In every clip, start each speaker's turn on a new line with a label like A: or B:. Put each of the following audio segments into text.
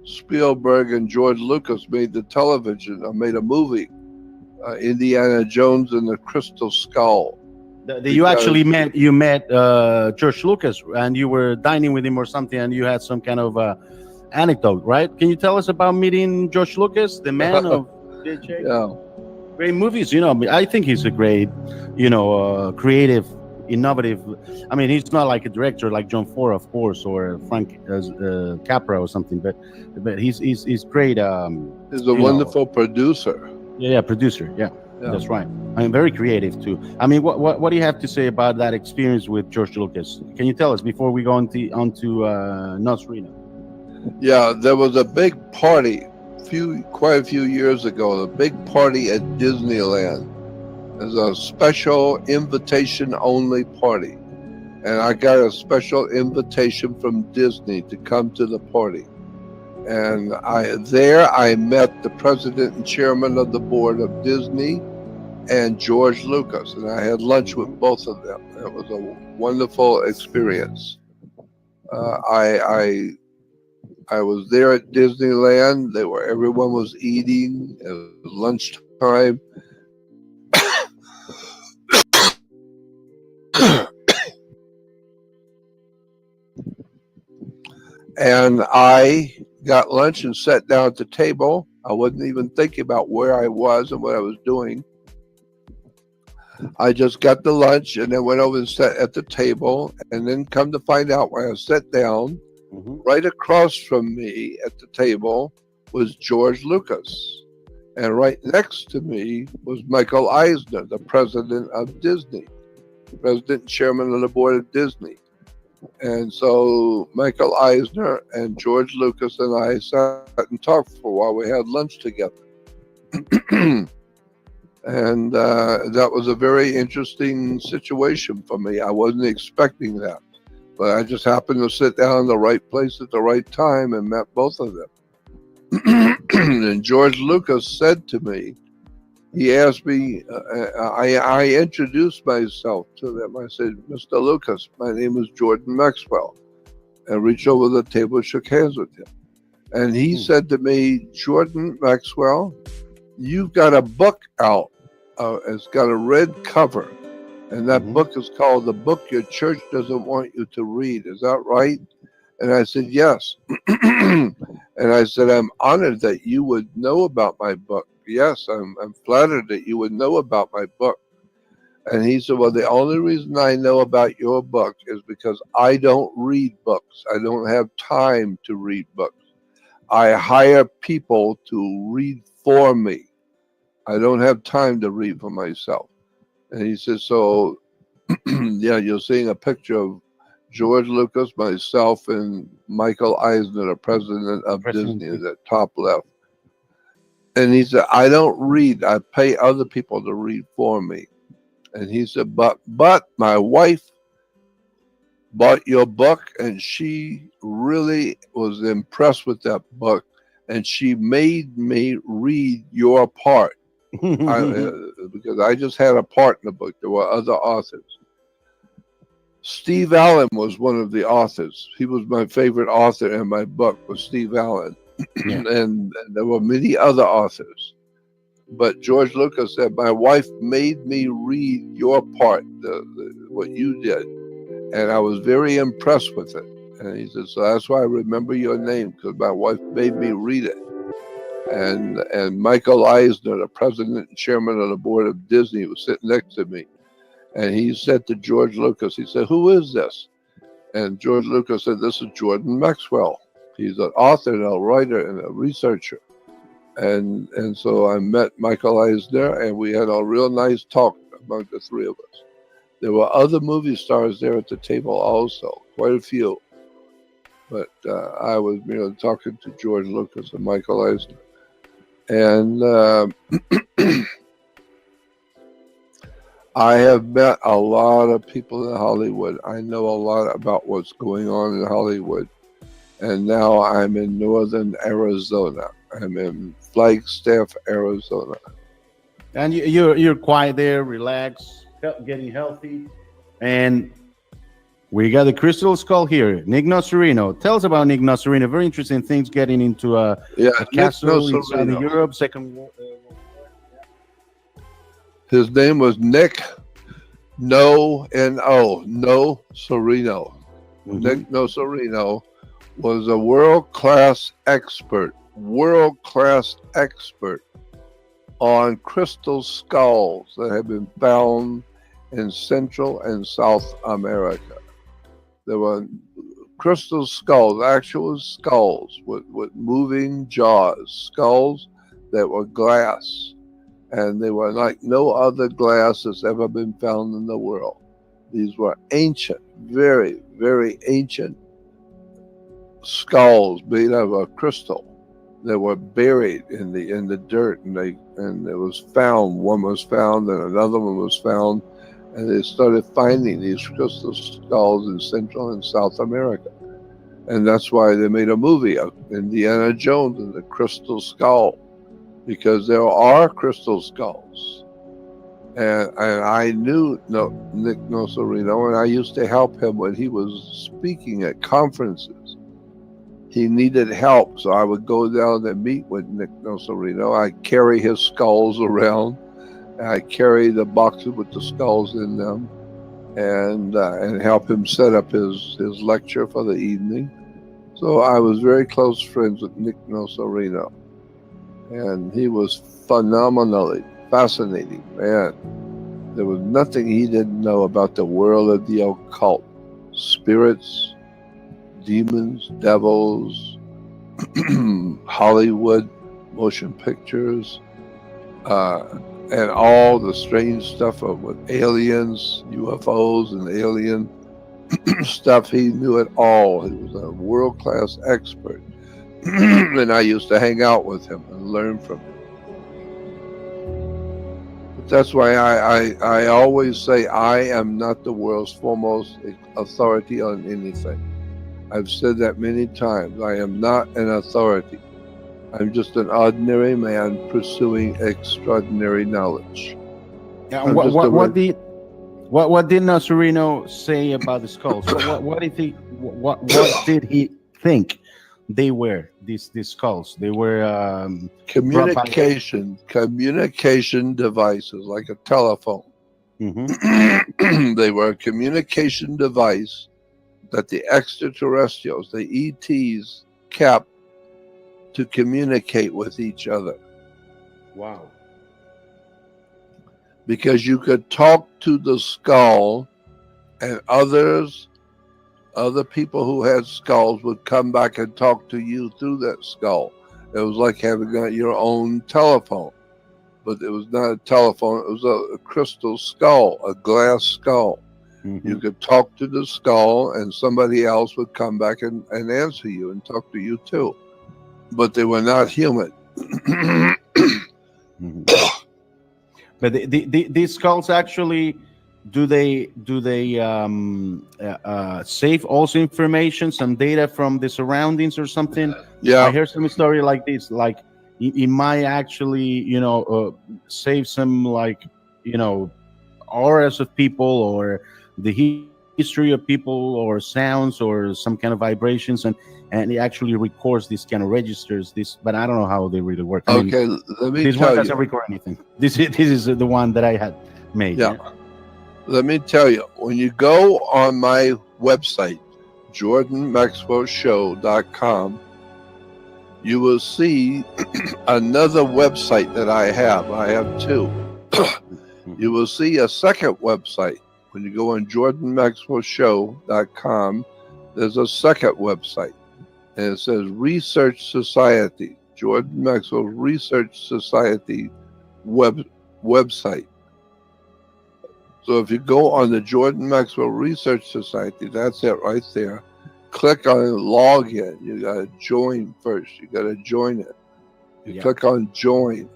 A: Spielberg and George Lucas made the television, made a movie, Indiana Jones and the Crystal Skull.
B: You actually
A: Because
B: met George Lucas, and you were dining with him or something, and you had some kind of anecdote, right? Can you tell us about meeting George Lucas, the man of JJ?
A: yeah,
B: Great movies, I think he's a great, creative, innovative. I mean, he's not like a director like John Ford, of course, or Frank Capra or something, but he's great.
A: he's a wonderful producer.
B: Yeah, producer. Yeah,
A: Yeah.
B: that's right. I'm very creative too. I mean, what do you have to say about that experience with George Lucas? Can you tell us before we go onto Nos Reno?
A: Yeah, there was a big party quite a few years ago, a big party at Disneyland. There's a special invitation only party. And I got a special invitation from Disney to come to the party. And I met the president and chairman of the board of Disney and George Lucas, and I had lunch with both of them. It was a wonderful experience. I was there at Disneyland. Everyone was eating. It was lunchtime. And I got lunch and sat down at the table. I wasn't even thinking about where I was and what I was doing. I just got the lunch and then went over and sat at the table. And then come to find out, when I sat down, right across from me at the table was George Lucas. And right next to me was Michael Eisner, the president of Disney, president and chairman of the board of Disney. And so Michael Eisner and George Lucas and I sat and talked for a while. We had lunch together. And that was a very interesting situation for me. I wasn't expecting that. But I just happened to sit down in the right place at the right time and met both of them. And George Lucas said to me, he asked me, I introduced myself to them. I said, Mr. Lucas, my name is Jordan Maxwell. And reached over the table and shook hands with him. And he said to me, Jordan Maxwell, you've got a book out. It's got a red cover. And that book is called The Book Your Church Doesn't Want You to Read. Is that right? And I said, yes. And I said, I'm honored that you would know about my book. Yes, I'm flattered that you would know about my book. And he said, well, the only reason I know about your book is because I don't read books. I don't have time to read books. I hire people to read for me. I don't have time to read for myself. And he said, so, yeah, you're seeing a picture of George Lucas, myself, and Michael Eisner, the president of Disney, at the top left. And he said, I don't read. I pay other people to read for me. And he said, but my wife bought your book, and she really was impressed with that book, and she made me read your part. Because I just had a part in the book. There were other authors. Steve Allen was one of the authors. He was my favorite author in my book, was Steve Allen. And there were many other authors. But George Lucas said, my wife made me read your part, what you did. And I was very impressed with it. And he said, so that's why I remember your name, because my wife made me read it. And Michael Eisner, the president and chairman of the board of Disney, was sitting next to me. And he said to George Lucas, he said, who is this? And George Lucas said, this is Jordan Maxwell. He's an author and a writer and a researcher. And so I met Michael Eisner, and we had a real nice talk among the three of us. There were other movie stars there at the table also, quite a few. But I was talking to George Lucas and Michael Eisner. And I have met a lot of people in Hollywood. I know a lot about what's going on in Hollywood. And now I'm in northern Arizona. I'm in Flagstaff, Arizona.
B: And you're quiet there, relaxed, getting healthy. And We got the crystal skull here. Nick Nocerino. Tell us about Nick Nocerino. Very interesting things getting into a
A: Nick
B: castle in Southern
A: Nocerino.
B: Europe, Second World War.
A: His name was Nick No Serino. Nick Nocerino was a world-class expert on crystal skulls that have been found in Central and South America. There were crystal skulls, actual skulls with moving jaws, skulls that were glass, and they were like no other glass that's ever been found in the world. These were ancient, very, very ancient skulls made of a crystal that were buried in the dirt, and it was found. One was found, and another one was found, and they started finding these crystal skulls in Central and South America, and that's why they made a movie of Indiana Jones and the Crystal Skull, because there are crystal skulls. And I knew Nick Nocerino, and I used to help him when he was speaking at conferences. He needed help, so I would go down and meet with Nick Nocerino. I carry his skulls around. I carry the boxes with the skulls in them, and help him set up his lecture for the evening. So I was very close friends with Nick Nocerino, and he was phenomenally fascinating man. There was nothing he didn't know about the world of the occult, spirits, demons, devils, Hollywood, motion pictures, and all the strange stuff with aliens, UFOs, and alien stuff. He knew it all. He was a world-class expert. And I used to hang out with him and learn from him. But that's why I always say I am not the world's foremost authority on anything. I've said that many times. I am not an authority. I'm just an ordinary man pursuing extraordinary knowledge.
B: Yeah, what did Nocerino say about the skulls? What did he did he think they were? These skulls. They were
A: communication devices like a telephone.
B: Mm-hmm.
A: They were a communication device that the extraterrestrials, the ETs, kept to communicate with each other.
B: Wow.
A: Because you could talk to the skull, and other people who had skulls would come back and talk to you through that skull. It was like having your own telephone, but it was not a telephone. It was a crystal skull, a glass skull.
B: Mm-hmm.
A: You could talk to the skull, and somebody else would come back and answer you and talk to you too. But they were not human.
B: Mm-hmm. But these skulls actually, do they save also information, some data from the surroundings or something?
A: Yeah.
B: I heard some story like this, like it might actually, save some, like, auras of people, or the history of people, or sounds, or some kind of vibrations, and it actually records this kind of registers this, but I don't know how they really work. I
A: Okay,
B: mean,
A: let me
B: this
A: tell
B: one
A: you.
B: doesn't record anything. This is the one that I had made.
A: Yeah. Let me tell you, when you go on my website, jordanmaxwellshow.com, you will see another website that I have. I have two. You will see a second website. When you go on jordanmaxwellshow.com, there's a second website, and it says Research Society, Jordan Maxwell Research Society website. So if you go on the Jordan Maxwell Research Society, that's it right there. Click on login. You got to join first. You got to join it. You click on join,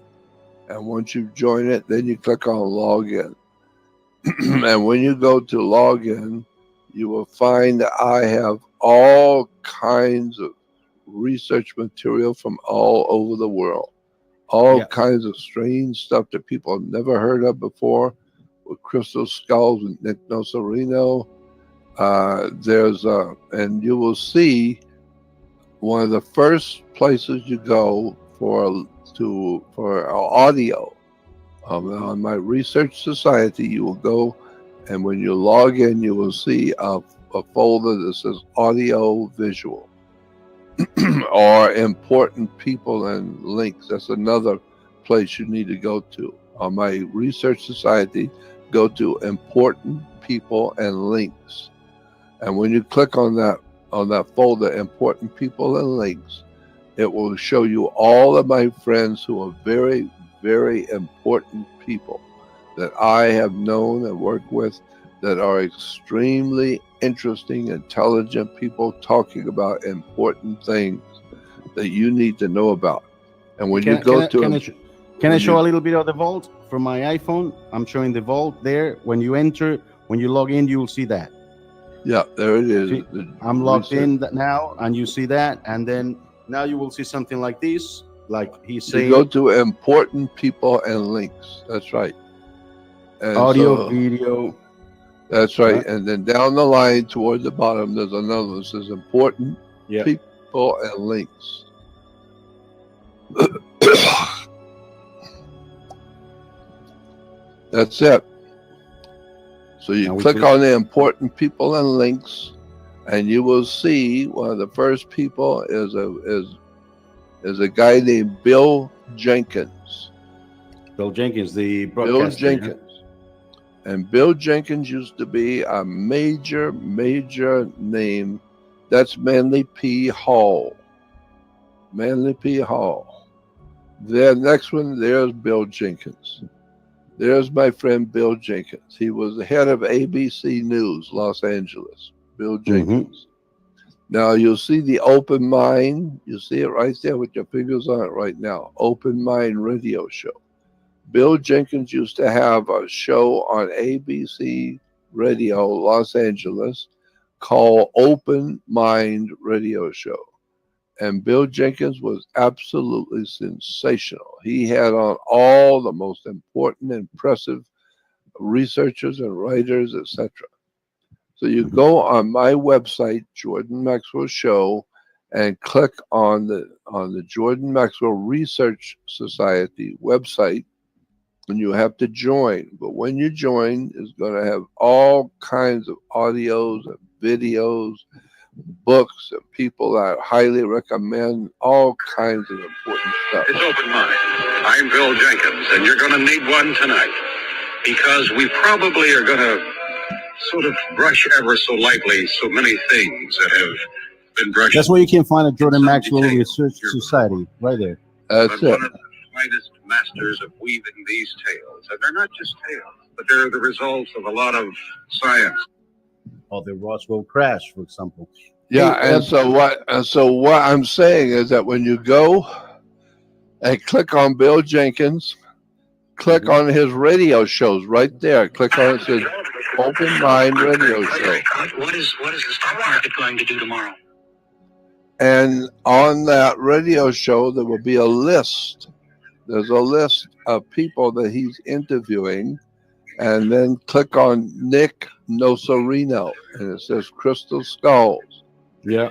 A: and once you join it, then you click on login. And when you go to login, you will find that I have all kinds of research material from all over the world. All kinds of strange stuff that people have never heard of before, with crystal skulls with Nick Nocerino, and you will see one of the first places you go for audio. On my research society, you will go, and when you log in, you will see a folder that says audio visual or important people and links. That's another place you need to go to. On my research society, go to important people and links. And when you click on that folder, important people and links, it will show you all of my friends who are very, very important people that I have known and worked with, that are extremely interesting, intelligent people talking about important things that you need to know about. And when you go to
B: can I show a little bit of the vault from my iPhone? I'm showing the vault there. When you log in, you will see that.
A: Yeah, there it is.
B: See, I'm logged in now, and you see that, and then now you will see something like this, like he's saying.
A: You go to important people and links. That's right. And
B: audio, video.
A: That's right. And then down the line toward the bottom, there's another that says important people and links. That's it. So you click on the important people and links, and you will see one of the first people is a guy named Bill Jenkins.
B: Bill Jenkins, the broadcaster.
A: Bill Jenkins. And Bill Jenkins used to be a major name. That's Manly P. Hall. Manly P. Hall. The next one, there's Bill Jenkins. There's my friend Bill Jenkins. He was the head of ABC News, Los Angeles. Bill Jenkins. Now you'll see the Open Mind. You see it right there with your fingers on it right now. Open Mind radio show. Bill Jenkins used to have a show on ABC Radio, Los Angeles, called Open Mind Radio Show. And Bill Jenkins was absolutely sensational. He had on all the most important, impressive researchers and writers, etc. So you go on my website, Jordan Maxwell Show, and click on the Jordan Maxwell Research Society website, and you have to join. But when you join, it's going to have all kinds of audios and videos, books, and people I highly recommend, all kinds of important stuff.
C: It's Open Mind. I'm Bill Jenkins, and you're going to need one tonight, because we probably are going to sort of brush ever so lightly so many things that have been brushed.
B: That's where you can find a Jordan Maxwell Research Society, right there.
A: That's it.
C: One of the finest masters of weaving these tales, and they're not just tales, but they're the results of a lot of science.
B: Or the Roswell crash, for example.
A: Yeah, and so what I'm saying is that when you go and click on Bill Jenkins, click on his radio shows right there. Click on it, says Open Mind Radio Show.
C: What is the stock market going to do tomorrow?
A: And on that radio show, there will be a list. There's a list of people that he's interviewing. And then click on Nick Nocerino, and it says Crystal Skulls.
B: Yeah.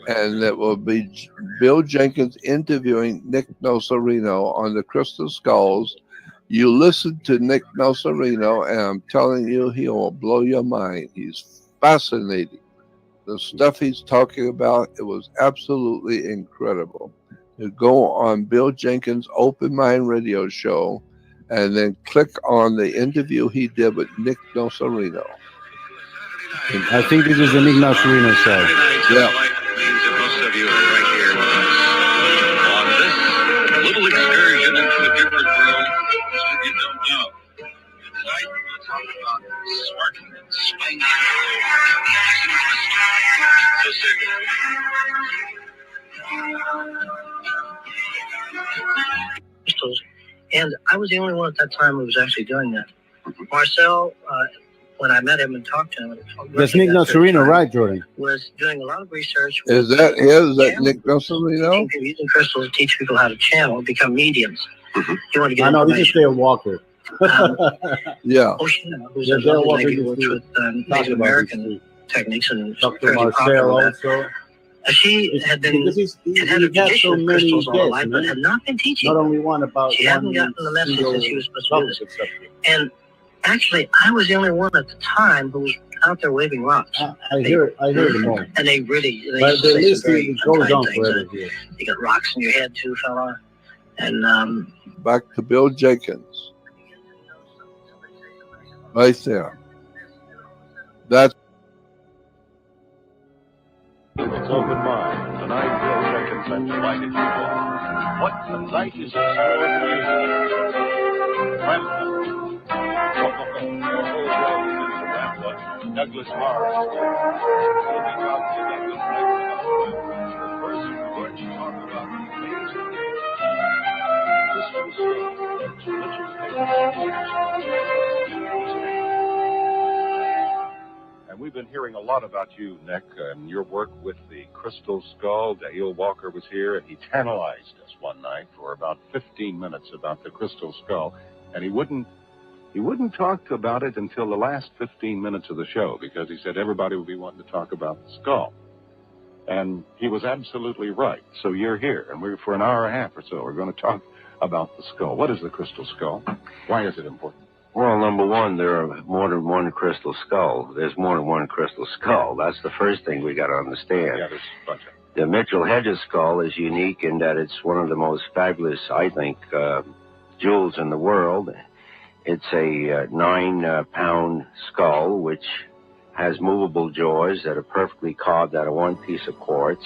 A: And it will be Bill Jenkins interviewing Nick Nocerino on the Crystal Skulls. You listen to Nick Nocerino, and I'm telling you, he will blow your mind. He's fascinating. The stuff he's talking about, it was absolutely incredible. You go on Bill Jenkins' Open Mind Radio Show, and then click on the interview he did with Nick Nocerino.
B: I think this is the Nick Nocerino side.
A: Yeah.
C: Means that most of you are right here with us on this little excursion into a different world that you don't know. Tonight we'll talk about sparkling and spanking. So
D: crystals, and I was the only one at that time who was actually doing that. Marcel, when I met him and talked to him,
B: That's Nick Nocerino, right, Jordan?
D: Was doing a lot of research.
A: Is that Nick Nocerino?
D: Using crystals to teach people how to channel, become mediums. You want to get
B: I know, this is Dale
A: Yeah.
D: Oceana, who's a lovely lady who works with Native American techniques and
B: Dr.
D: fairly popular
B: Marcel
D: with that.
B: also.
D: She had been
B: Because
D: had a
B: he got
D: tradition
B: so
D: of
B: many
D: crystals all her
B: guests,
D: life, but
B: man.
D: had not been teaching.
B: Not only one about
D: She
B: one
D: hadn't gotten the message
B: single
D: that she was supposed to do this.
B: topic subject.
D: And actually, I was the only one at the time who was out there waving rocks.
B: I hear them all.
D: And they really, they
B: But
D: used
B: the
D: to say
B: list
D: some very
B: goes
D: unkind
B: on
D: things.
B: forever here.
D: You got rocks in your head too, fella. And
A: Back to Bill Jenkins. Right there. That's
E: It's open mind. Tonight, Bill Jenkins has invited you all. What tonight is in store for you? Welcome. Your whole world is into Ramblin'. Douglas Morris. We'll be talking to Douglas later about the first word to talk about the amazing crystal And we've been hearing a lot about you, Nick, and your work with the crystal skull. Dale Walker was here, and he tantalized us one night for about 15 minutes about the crystal skull, and he wouldn't talk about it until the last 15 minutes of the show, because he said everybody would be wanting to talk about the skull. And he was absolutely right. So you're here, and we're for an hour and a half or so, we're going to talk about the skull. What is the crystal skull? Why is it important?
F: Well, number one, there are more than one crystal skull. There's more than one crystal skull. That's the first thing we got to understand.
E: Yeah, there's a bunch of them.
F: The Mitchell-Hedges skull is unique in that it's one of the most fabulous, I think, jewels in the world. It's a 9-pound skull, which has movable jaws that are perfectly carved out of one piece of quartz.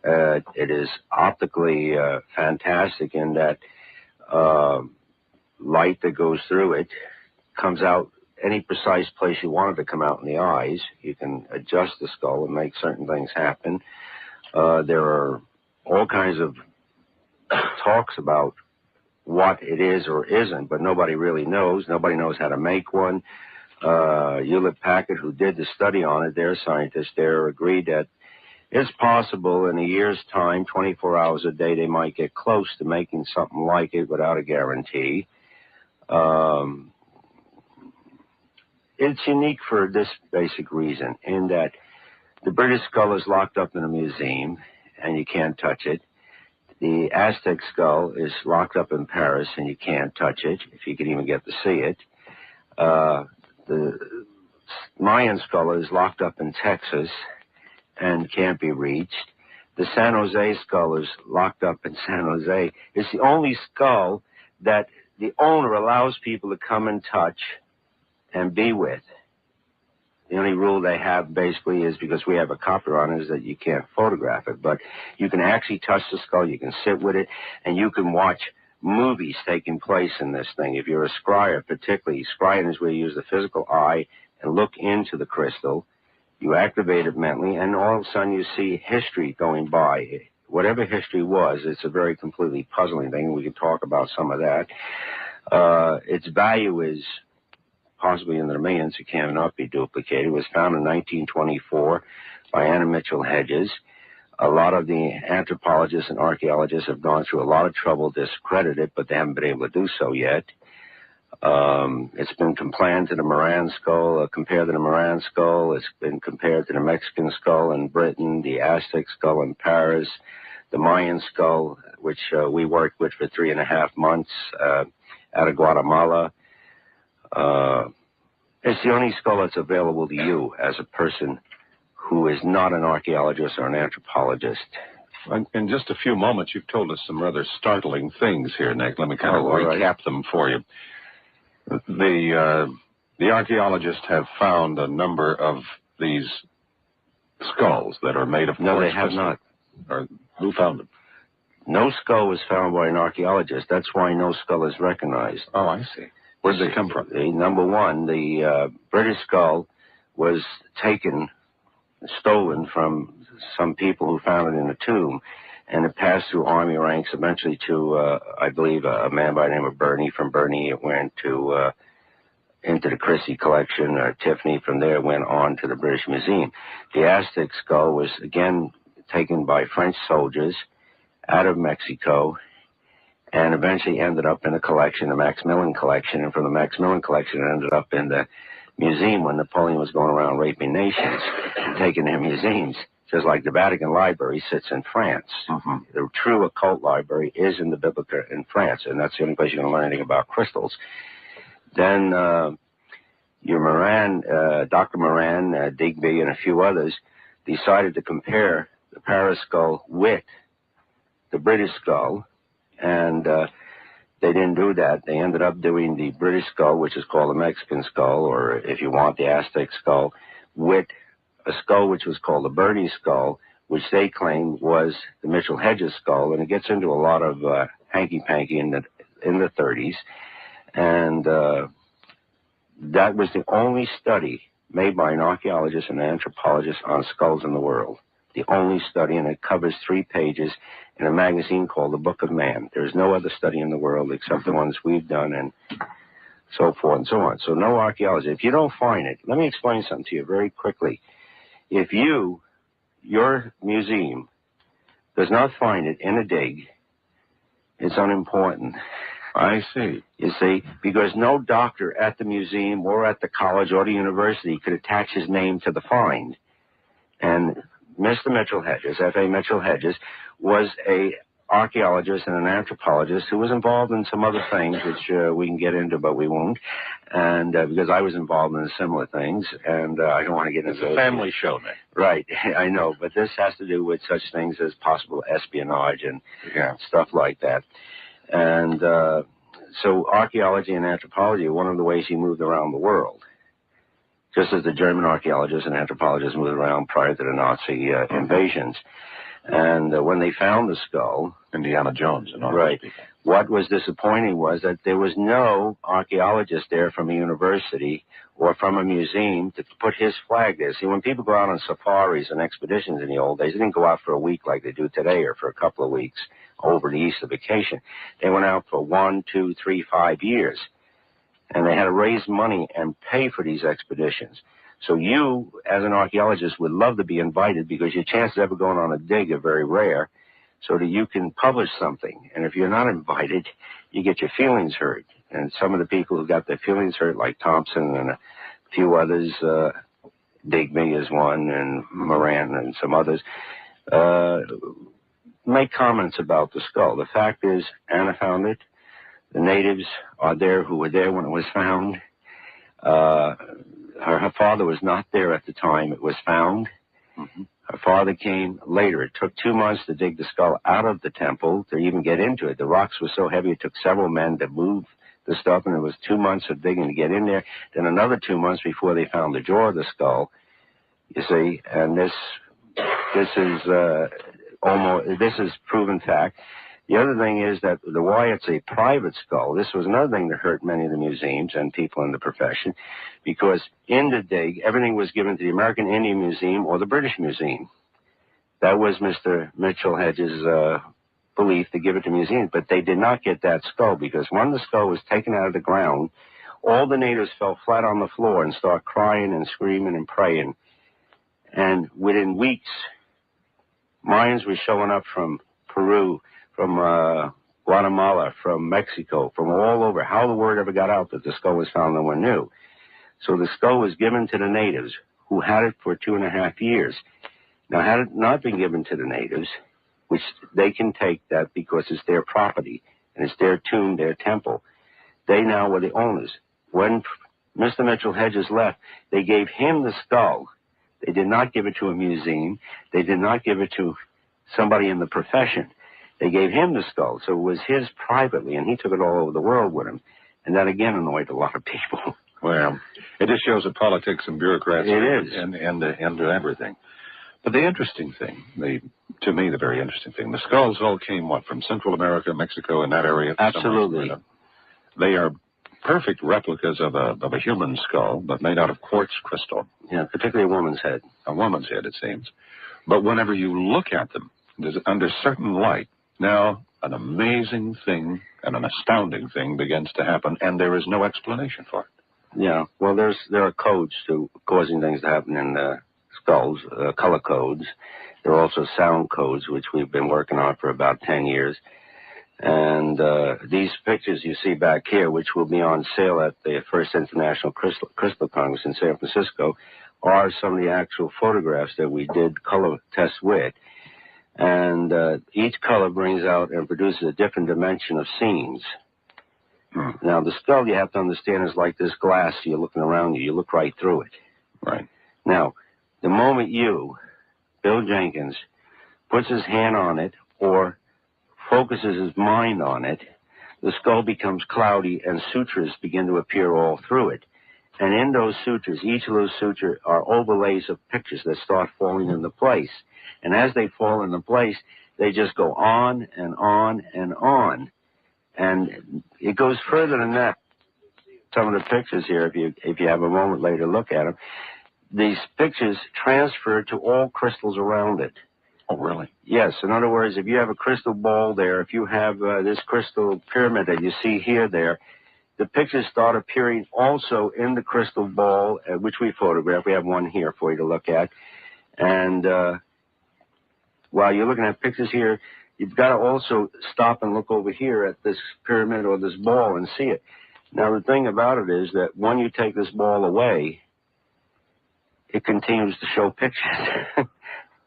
F: It is optically fantastic in that light that goes through it comes out any precise place you want it to come out in the eyes. You can adjust the skull and make certain things happen. There are all kinds of talks about what it is or isn't, but nobody really knows. Nobody knows how to make one. Hewlett Packard, who did the study on it, their scientists there agreed that it's possible in a year's time, 24 hours a day, they might get close to making something like it without a guarantee. It's unique for this basic reason, in that the British skull is locked up in a museum, and you can't touch it. The Aztec skull is locked up in Paris, and you can't touch it, if you can even get to see it. The Mayan skull is locked up in Texas and can't be reached. The San Jose skull is locked up in San Jose. It's the only skull that the owner allows people to come and touch and be with. The only rule they have basically is, because we have a copyright on it, is that you can't photograph it. But you can actually touch the skull, you can sit with it, and you can watch movies taking place in this thing. If you're a scryer, particularly, scrying is where you use the physical eye and look into the crystal. You activate it mentally, and all of a sudden you see history going by. Whatever history was, it's a very completely puzzling thing. We can talk about some of that. Its value is possibly in the millions. It cannot be duplicated. It was found in 1924 by Anna Mitchell Hedges. A lot of the anthropologists and archaeologists have gone through a lot of trouble to discredit it, but they haven't been able to do so yet. It's been compared to the Moran skull. It's been compared to the Mexican skull in Britain, the Aztec skull in Paris, the Mayan skull, which we worked with for 3.5 months out of Guatemala. It's the only skull that's available to you as a person who is not an archaeologist or an anthropologist.
E: In just a few moments, you've told us some rather startling things here, Nick. Let me kind of recap them for you. The archaeologists have found a number of these skulls that are made of quartz.
F: No, they have not.
E: Or who found them?
F: No skull was found by an archaeologist. That's why no skull is recognized.
E: Oh, I see. Where did they come from?
F: Number one, the British skull was stolen from some people who found it in a tomb, and it passed through army ranks eventually to, I believe, a man by the name of Burney. From Burney, it went to into the Christie collection. Tiffany, from there, went on to the British Museum. The Aztec skull was, again, taken by French soldiers out of Mexico, and eventually ended up in a collection, the Maxwell collection, and from the Maxwell collection it ended up in the museum when Napoleon was going around raping nations and taking their museums. Just like the Vatican Library sits in France.
E: Mm-hmm.
F: The true occult library is in the Biblica in France, and that's the only place you're going to learn anything about crystals. Then your Moran, Dr. Moran, Digby, and a few others decided to compare the Paris skull with the British skull, and they didn't do that. They ended up doing the British skull, which is called the Mexican skull, or if you want, the Aztec skull, with a skull which was called the Bernie skull, which they claimed was the Mitchell Hedges skull, and it gets into a lot of hanky-panky in the 30s, and that was the only study made by an archaeologist and an anthropologist on skulls in the world. The only study, and it covers 3 pages in a magazine called The Book of Man. There's no other study in the world except the ones we've done, and so forth and so on. So no archaeology. If you don't find it, let me explain something to you very quickly. If your museum does not find it in a dig, it's unimportant.
E: I see.
F: You see, because no doctor at the museum or at the college or the university could attach his name to the find. And Mr. Mitchell Hedges, F.A. Mitchell Hedges, was a archaeologist and an anthropologist who was involved in some other things, which we can get into, but we won't. And because I was involved in similar things, and I don't want to get into
E: It's a family show, Nick.
F: Right, I know, but this has to do with such things as possible espionage and stuff like that. And so archaeology and anthropology are one of the ways he moved around the world, just as the German archaeologists and anthropologists moved around prior to the Nazi invasions. And when they found the skull...
E: Indiana Jones and all
F: right.
E: those people.
F: What was disappointing was that there was no archaeologist there from a university or from a museum to put his flag there. See, when people go out on safaris and expeditions in the old days, they didn't go out for a week like they do today or for a couple of weeks over the Easter vacation. They went out for 1, 2, 3, 5 years. And they had to raise money and pay for these expeditions. So you, as an archaeologist, would love to be invited because your chances of ever going on a dig are very rare, so that you can publish something. And if you're not invited, you get your feelings hurt. And some of the people who got their feelings hurt, like Thompson and a few others, Digby is one, and Moran and some others, make comments about the skull. The fact is, Anna found it. The natives are there who were there when it was found. Her father was not there at the time it was found.
E: Mm-hmm.
F: Her father came later. It took 2 months to dig the skull out of the temple to even get into it. The rocks were so heavy it took several men to move the stuff, and it was 2 months of digging to get in there. Then another 2 months before they found the jaw of the skull. You see, and this is proven fact. The other thing is that why it's a private skull, this was another thing that hurt many of the museums and people in the profession, because in the dig, everything was given to the American Indian Museum or the British Museum. That was Mr. Mitchell Hedges' belief to give it to museums, but they did not get that skull, because when the skull was taken out of the ground, all the natives fell flat on the floor and started crying and screaming and praying. And within weeks, Mayans were showing up from Peru, from Guatemala, from Mexico, from all over. How the word ever got out that the skull was found, no one knew. So the skull was given to the natives, who had it for 2.5 years. Now, had it not been given to the natives, which they can take that because it's their property, and it's their tomb, their temple, they now were the owners. When Mr. Mitchell Hedges left, they gave him the skull. They did not give it to a museum. They did not give it to somebody in the profession. They gave him the skull, so it was his privately, and he took it all over the world with him. And that, again, annoyed a lot of people.
E: Well, it just shows that politics and bureaucrats
F: It is.
E: and everything. But the interesting thing, to me, the very interesting thing, the skulls all came, from Central America, Mexico, and that area?
F: Absolutely.
E: They are perfect replicas of a human skull, but made out of quartz crystal.
F: Yeah, particularly a woman's head.
E: A woman's head, it seems. But whenever you look at them, under certain light, now an amazing thing and an astounding thing begins to happen, and there is no explanation for it.
F: Yeah, well, there are codes to causing things to happen in skulls, color codes. There are also sound codes, which we've been working on for about 10 years. And these pictures you see back here, which will be on sale at the First International Crystal Congress in San Francisco, are some of the actual photographs that we did color tests with. And each color brings out and produces a different dimension of scenes. Now, the skull, you have to understand, is like this glass. You're looking around you. You look right through it.
E: Right.
F: Now, the moment you, Bill Jenkins, puts his hand on it or focuses his mind on it, the skull becomes cloudy and sutures begin to appear all through it. And in those sutures, each of those sutures are overlays of pictures that start falling into place. And as they fall into place, they just go on and on and on. And it goes further than that. Some of the pictures here, if you have a moment later to look at them, these pictures transfer to all crystals around it.
E: Oh, really?
F: Yes. In other words, if you have a crystal ball there, if you have this crystal pyramid that you see here, there, the pictures start appearing also in the crystal ball, which we photographed. We have one here for you to look at. And while you're looking at pictures here, you've got to also stop and look over here at this pyramid or this ball and see it. Now, the thing about it is that when you take this ball away, it continues to show pictures.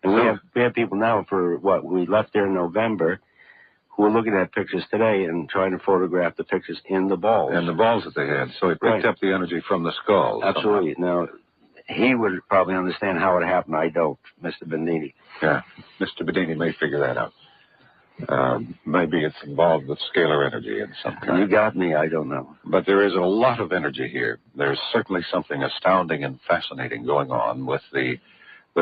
F: And we have people now for what we left there in November who are looking at pictures today and trying to photograph the pictures in the balls.
E: And the balls that they had. So it picked up the energy from the skull.
F: Absolutely. Somehow. Now, he would probably understand how it happened. I don't, Mr. Bendini.
E: Yeah. Mr. Bedini may figure that out. Maybe it's involved with scalar energy in some kind.
F: You got me. I don't know.
E: But there is a lot of energy here. There's certainly something astounding and fascinating going on with the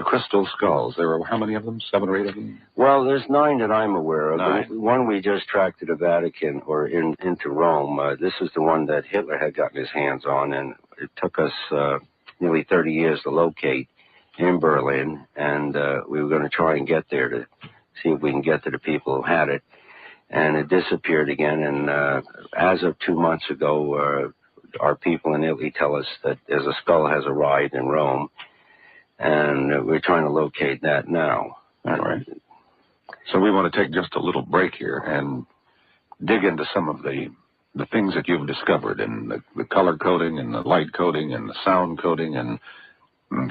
E: crystal skulls. There are how many of them? 7 or 8 of them?
F: Well, there's 9 that I'm aware of.
E: 9.
F: One we just tracked to the Vatican or into Rome. This is the one that Hitler had gotten his hands on, and it took us nearly 30 years to locate in Berlin, and we were going to try and get there to see if we can get to the people who had it. And it disappeared again, and as of 2 months ago, our people in Italy tell us that there's a skull has arrived in Rome, and we're trying to locate that now.
E: All right. So we want to take just a little break here and dig into some of the things that you've discovered, and the color coding and the light coding and the sound coding, and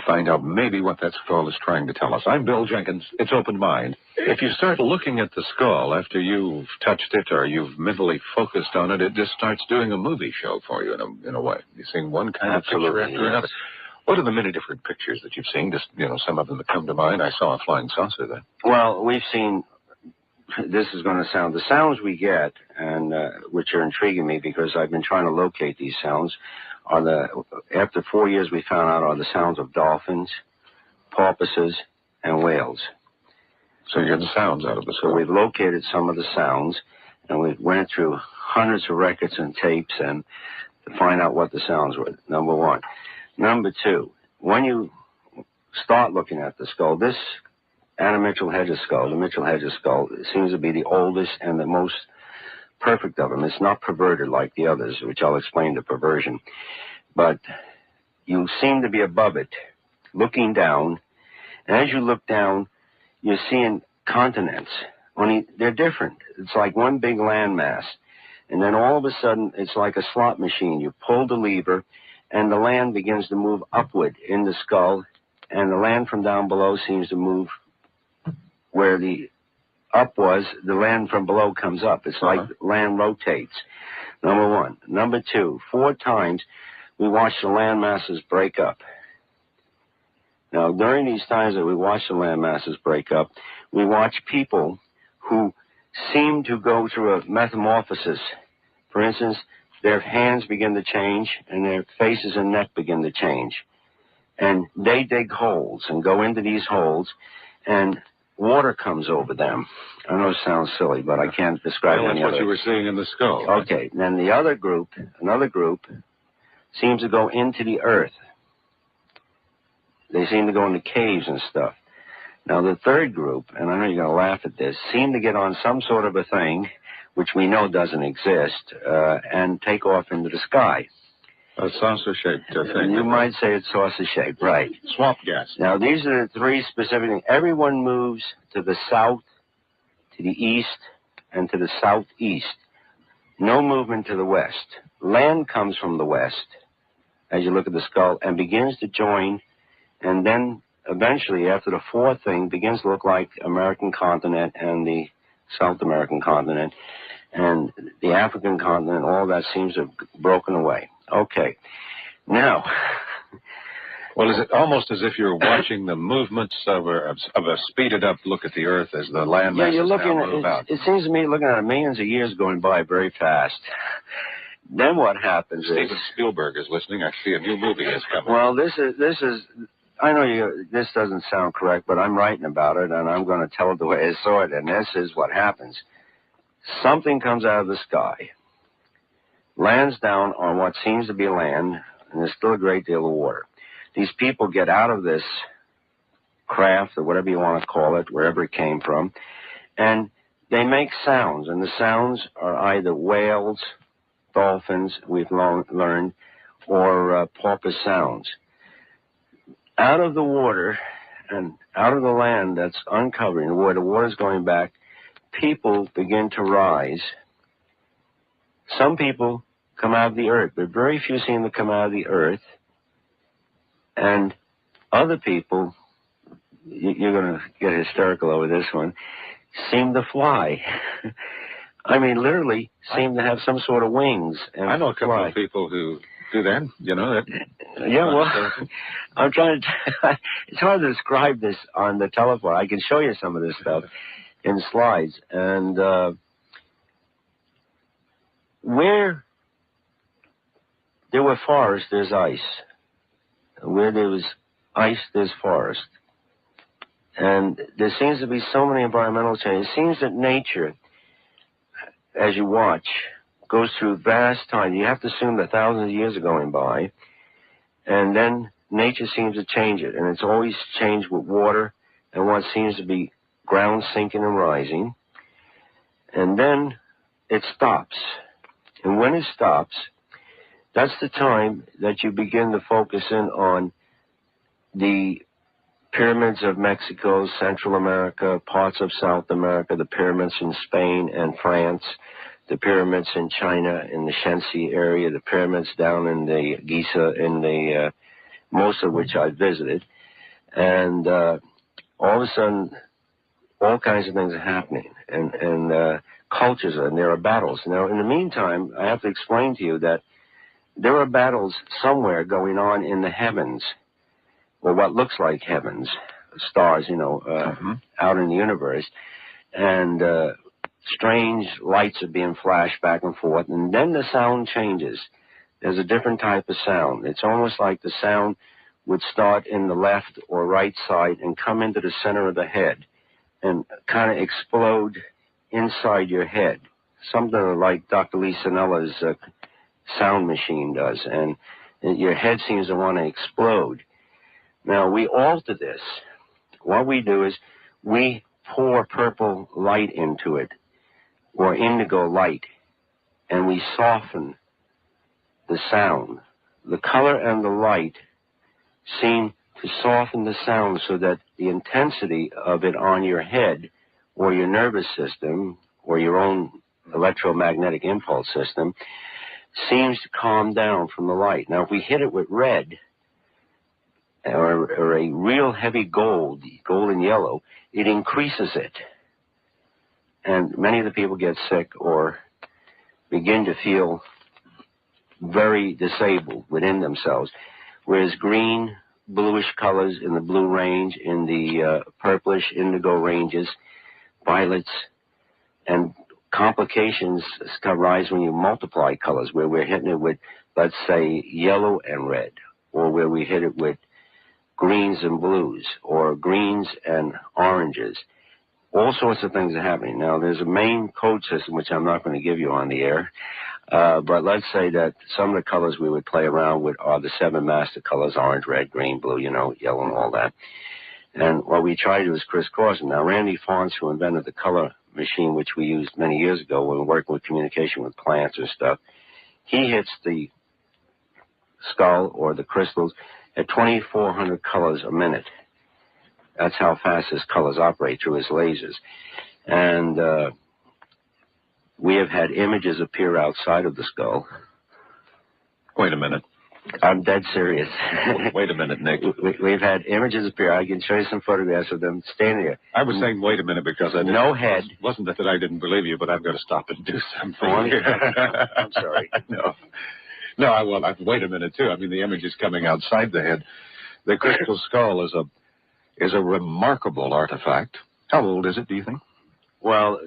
E: find out maybe what that skull is trying to tell us. I'm Bill Jenkins. It's Open Mind. If you start looking at the skull after you've touched it or you've mentally focused on it, it just starts doing a movie show for you in a way. You're seeing one kind of picture after another. What are the many different pictures that you've seen? Just, some of them that come to mind. I saw a flying saucer there.
F: Well, we've seen, this is going to sound, the sounds we get, and which are intriguing me because I've been trying to locate these sounds, after 4 years we found out are the sounds of dolphins, porpoises, and whales.
E: So you get the sounds out of the skull.
F: So we've located some of the sounds, and we went through hundreds of records and tapes and to find out what the sounds were, number one. Number two, when you start looking at the skull, this Anna Mitchell Hedges skull, the Mitchell Hedges skull, seems to be the oldest and the most perfect of them. It's not perverted like the others, which I'll explain the perversion. But you seem to be above it, looking down. And as you look down, you're seeing continents. Only they're different. It's like one big landmass. And then all of a sudden, it's like a slot machine. You pull the lever, and the land begins to move upward in the skull, and the land from down below seems to move where the up was, the land from below comes up. It's like land rotates, number one. Number two, 4 times we watched the land masses break up. Now, during these times that we watch the land masses break up, we watch people who seem to go through a metamorphosis. For instance, their hands begin to change, and their faces and neck begin to change. And they dig holes and go into these holes, and water comes over them. I know it sounds silly, but I can't describe
E: Well,
F: any
E: that's
F: other.
E: what you were seeing in the skull.
F: Okay, then the other group, another group, seems to go into the earth. They seem to go into caves and stuff. Now, the third group, and I know you're going to laugh at this, seem to get on some sort of a thing, which we know doesn't exist, and take off into the sky.
E: A saucer-shaped thing.
F: You might say it's saucer-shaped, right.
E: Swamp gas.
F: Now, these are the 3 specific things. Everyone moves to the south, to the east, and to the southeast. No movement to the west. Land comes from the west, as you look at the skull, and begins to join, and then eventually, after the fourth thing, begins to look like American continent and the South American continent and the African continent. All that seems to have broken away. Okay. Now...
E: Well, is it almost as if you're watching the movements of a speeded-up look at the Earth as the land masses
F: you're looking
E: now move out?
F: It seems to me looking at millions of years going by very fast. Then what happens
E: Steven Spielberg is listening. I see a new movie is coming.
F: Well, this is. I know this doesn't sound correct, but I'm writing about it, and I'm going to tell it the way I saw it. And this is what happens: something comes out of the sky, lands down on what seems to be land, and there's still a great deal of water. These people get out of this craft, or whatever you want to call it, wherever it came from, and they make sounds, and the sounds are either whales, dolphins, we've learned, or porpoise sounds. Out of the water and out of the land that's uncovering, where the water's going back, people begin to rise. Some people come out of the earth, but very few seem to come out of the earth. And other people, you're going to get hysterical over this one, seem to fly. I mean, literally seem to have some sort of wings. And
E: I know a couple
F: fly.
E: of people who do that, you know. That
F: Yeah, well, I'm trying to... it's hard to describe this on the telephone. I can show you some of this stuff in slides. And where there were forests, there's ice. Where there was ice, there's forest. And there seems to be so many environmental changes. It seems that nature, as you watch, goes through vast time. You have to assume that thousands of years are going by. And then nature seems to change it. And it's always changed with water and what seems to be ground sinking and rising. And then it stops. And when it stops, that's the time that you begin to focus in on the pyramids of Mexico, Central America, parts of South America, the pyramids in Spain and France, the pyramids in China, in the Shensi area, the pyramids down in the Giza, in the most of which I visited. And all of a sudden, all kinds of things are happening, and cultures, and there are battles. Now, in the meantime, I have to explain to you that there are battles somewhere going on in the heavens, or what looks like heavens, stars, you know, out in the universe. And strange lights are being flashed back and forth. And then the sound changes. There's a different type of sound. It's almost like the sound would start in the left or right side and come into the center of the head and kind of explode inside your head. Something like Dr. Lee Sinella's sound machine does, and your head seems to want to explode. Now, we alter this. What we do is we pour purple light into it, or indigo light, and we soften the sound. The color and the light seem to soften the sound so that the intensity of it on your head or your nervous system or your own electromagnetic impulse system seems to calm down from the light. Now, if we hit it with red or a real heavy gold and yellow, it increases it. And many of the people get sick or begin to feel very disabled within themselves. Whereas green, bluish colors in the blue range, in the purplish, indigo ranges, violets, and complications arise when you multiply colors, where we're hitting it with, let's say, yellow and red, or where we hit it with greens and blues, or greens and oranges. All sorts of things are happening. Now, there's a main code system, which I'm not going to give you on the air, but let's say that some of the colors we would play around with are the 7 master colors: orange, red, green, blue, you know, yellow, and all that. And what we try to do is crisscross them. Now, Randy Fons, who invented the color machine, which we used many years ago when we were working with communication with plants or stuff, he hits the skull or the crystals at 2,400 colors a minute. That's how fast his colors operate through his lasers. And We have had images appear outside of the skull.
E: Wait a minute.
F: I'm dead serious.
E: Wait a minute, Nick.
F: We've had images appear. I can show you some photographs of them standing there.
E: I was saying wait a minute because I didn't,
F: no head.
E: Wasn't that I didn't believe you, but I've got to stop and do something.
F: I'm sorry.
E: No, I will. Wait a minute too. I mean, the image is coming outside the head. The crystal skull is a remarkable artifact. How old is it, do you think?
F: Well,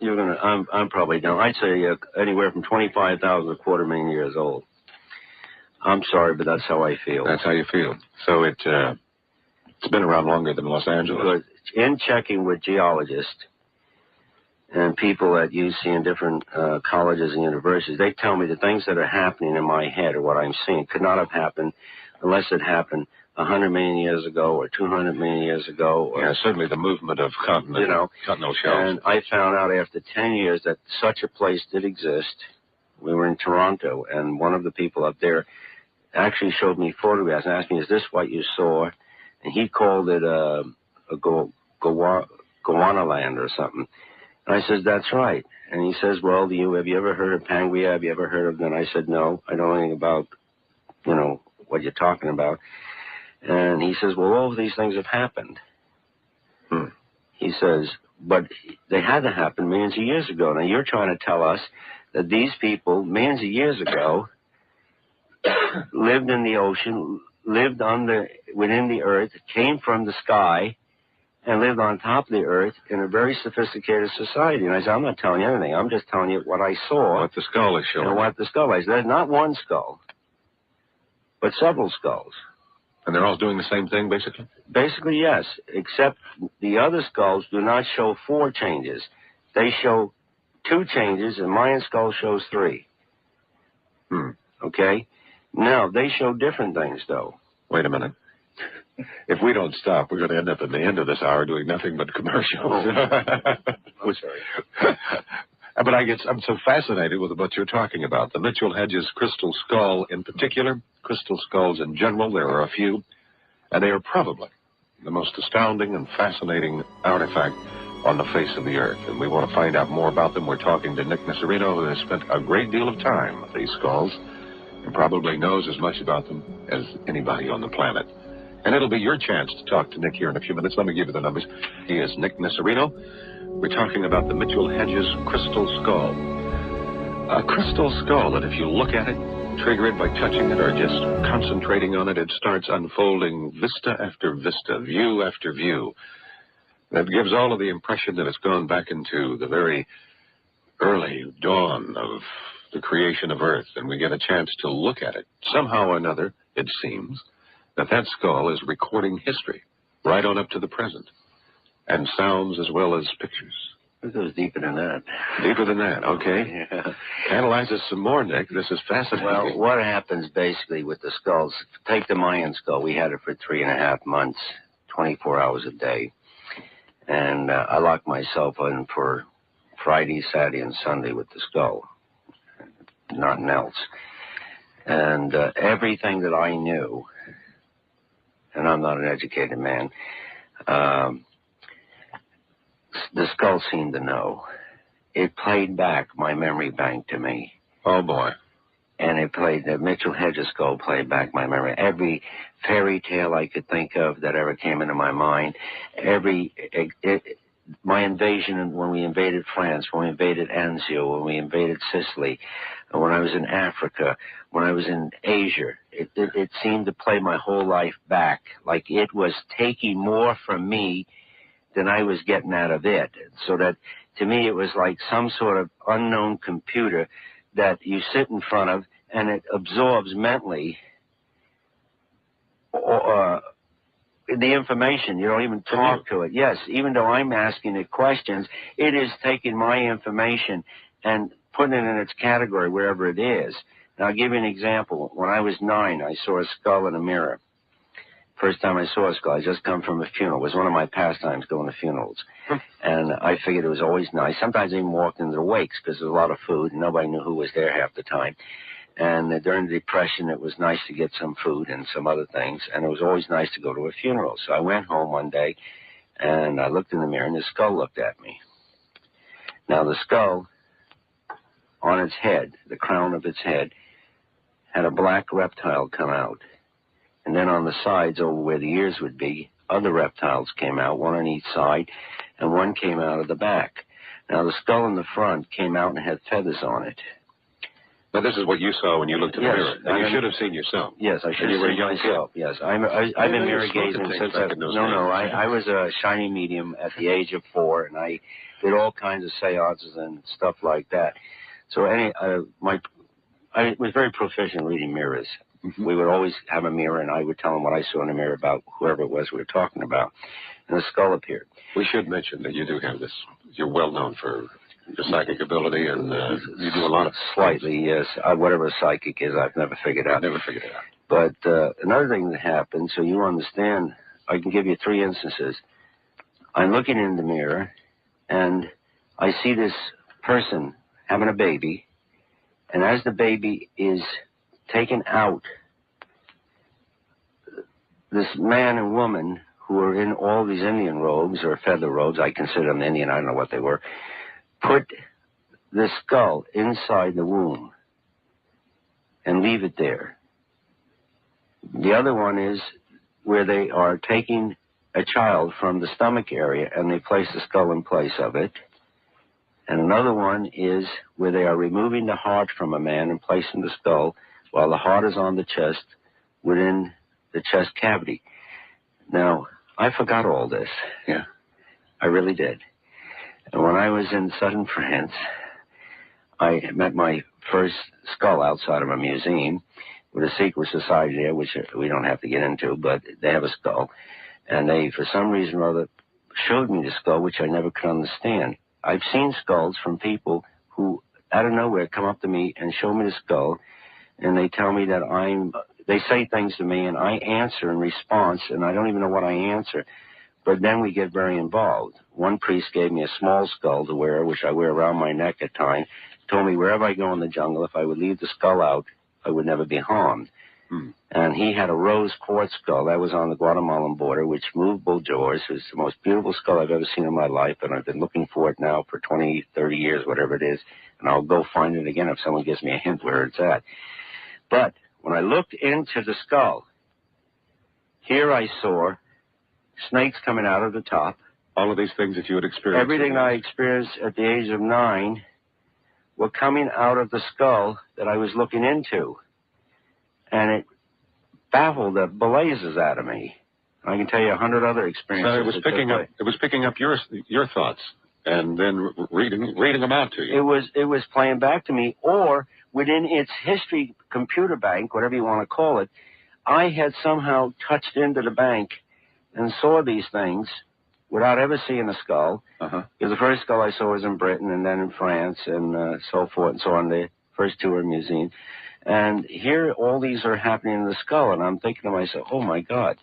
F: I'm probably down. I'd say anywhere from 25,000 to a quarter million years old. I'm sorry, but that's how I feel.
E: That's how you feel. So it's been around longer than Los Angeles.
F: But in checking with geologists and people at UC and different colleges and universities, they tell me the things that are happening in my head or what I'm seeing could not have happened unless it happened 100 million years ago or 200 million years ago. Or,
E: yeah, certainly the movement of continental shelves.
F: And I found out after 10 years that such a place did exist. We were in Toronto, and one of the people up there actually showed me photographs and asked me, is this what you saw? And he called it a Gowana land or something. And I says, that's right. And he says, well, have you ever heard of Pangaea? Have you ever heard of them? And I said, no, I don't know anything about, what you're talking about. And he says, well, all of these things have happened. He says, but they had to happen millions of years ago. Now, you're trying to tell us that these people, millions of years ago, lived in the ocean, lived within the earth, came from the sky, and lived on top of the earth in a very sophisticated society. And I said, I'm not telling you anything. I'm just telling you what I saw.
E: What the skull is showing.
F: And what the skull is. There's not one skull, but several skulls.
E: And they're all doing the same thing, basically?
F: Basically, yes, except the other skulls do not show 4 changes. They show 2 changes, and Mayan skull shows 3. Okay? Now, they show different things, though.
E: Wait a minute. If we don't stop, we're going to end up at the end of this hour doing nothing but commercials.
F: I'm sorry.
E: But I'm so fascinated with what you're talking about. The Mitchell Hedges crystal skull in particular, crystal skulls in general, there are a few, and they are probably the most astounding and fascinating artifact on the face of the earth. And we want to find out more about them. We're talking to Nick Nisserino, who has spent a great deal of time with these skulls and probably knows as much about them as anybody on the planet. And it'll be your chance to talk to Nick here in a few minutes. Let me give you the numbers. He is Nick Nisserino. We're talking about the Mitchell Hedges crystal skull. A crystal skull that if you look at it, trigger it by touching it or just concentrating on it, it starts unfolding vista after vista, view after view. That gives all of the impression that it's gone back into the very early dawn of the creation of Earth, and we get a chance to look at it. Somehow or another, it seems, that skull is recording history right on up to the present, and sounds as well as pictures.
F: It goes deeper than that.
E: Deeper than that, okay.
F: Yeah.
E: Analyze us some more, Nick. This is fascinating.
F: Well, what happens basically with the skulls, take the Mayan skull. We had it for 3.5 months, 24 hours a day. And I locked myself in for Friday, Saturday, and Sunday with the skull. Nothing else. And everything that I knew, and I'm not an educated man, the skull seemed to know. It played back my memory bank to me.
E: Oh, boy.
F: And the Mitchell Hedges skull played back my memory. Every fairy tale I could think of that ever came into my mind, my invasion, when we invaded France, when we invaded Anzio, when we invaded Sicily, when I was in Africa, when I was in Asia, it seemed to play my whole life back, like it was taking more from me than I was getting out of it. So that, to me, it was like some sort of unknown computer that you sit in front of, and it absorbs mentally the information. You don't even talk to it. Yes, even though I'm asking it questions, it is taking my information and putting it in its category wherever it is. Now, I'll give you an example. When I was 9, I saw a skull in a mirror. First time I saw a skull, I just come from a funeral. It was one of my pastimes, going to funerals. And I figured it was always nice. Sometimes I even walked into the wakes because there was a lot of food and nobody knew who was there half the time. And during the Depression, it was nice to get some food and some other things. And it was always nice to go to a funeral. So I went home one day and I looked in the mirror and the skull looked at me. Now, the skull on its head, the crown of its head, had a black reptile come out. And then on the sides, over where the ears would be, other reptiles came out, one on each side, and one came out of the back. Now, the skull in the front came out and had feathers on it.
E: Now, this is what you saw when you looked in the mirror. And you should have seen yourself.
F: Yes, I should have seen myself. Yes, I've been mirror gazing since I was a shiny medium at the age of 4, and I did all kinds of seances and stuff like that. So I was very proficient reading mirrors. Mm-hmm. We would always have a mirror, and I would tell them what I saw in the mirror about whoever it was we were talking about. And the skull appeared.
E: We should mention that you do have this. You're well known for your psychic ability, and you do a lot of
F: slightly, yes. Whatever psychic is, I've never figured out. But another thing that happened, so you understand, I can give you 3 instances. I'm looking in the mirror, and I see this person having a baby, and as the baby is taken out, this man and woman who are in all these Indian robes or feather robes, I consider them Indian, I don't know what they were, put the skull inside the womb and leave it there. The other one is where they are taking a child from the stomach area and they place the skull in place of it. And another one is where they are removing the heart from a man and placing the skull while the heart is on the chest within the chest cavity. Now, I forgot all this.
E: Yeah.
F: I really did. And when I was in southern France, I met my first skull outside of a museum with a secret society there, which we don't have to get into, but they have a skull. And they, for some reason or other, showed me the skull, which I never could understand. I've seen skulls from people who, out of nowhere, come up to me and show me the skull, and they tell me that they say things to me, and I answer in response, and I don't even know what I answer. But then we get very involved. One priest gave me a small skull to wear, which I wear around my neck at times. Told me wherever I go in the jungle, if I would leave the skull out, I would never be harmed. And he had a rose quartz skull that was on the Guatemalan border, which moved both jaws. It was the most beautiful skull I've ever seen in my life, and I've been looking for it now for 20, 30 years, whatever it is. And I'll go find it again if someone gives me a hint where it's at. But when I looked into the skull, here I saw snakes coming out of the top.
E: All of these things that you had experienced.
F: Everything I experienced at the age of 9 were coming out of the skull that I was looking into. And it baffled the blazes out of me. I can tell you 100 other experiences.
E: So it was picking up your thoughts and then reading them out to you.
F: It was playing back to me, or within its history computer bank, whatever you want to call it, I had somehow touched into the bank and saw these things without ever seeing a skull. Because the first skull I saw was in Britain and then in France and so forth and so on. The first 2 were in museums. And here all these are happening in the skull, and I'm thinking to myself, oh, my God.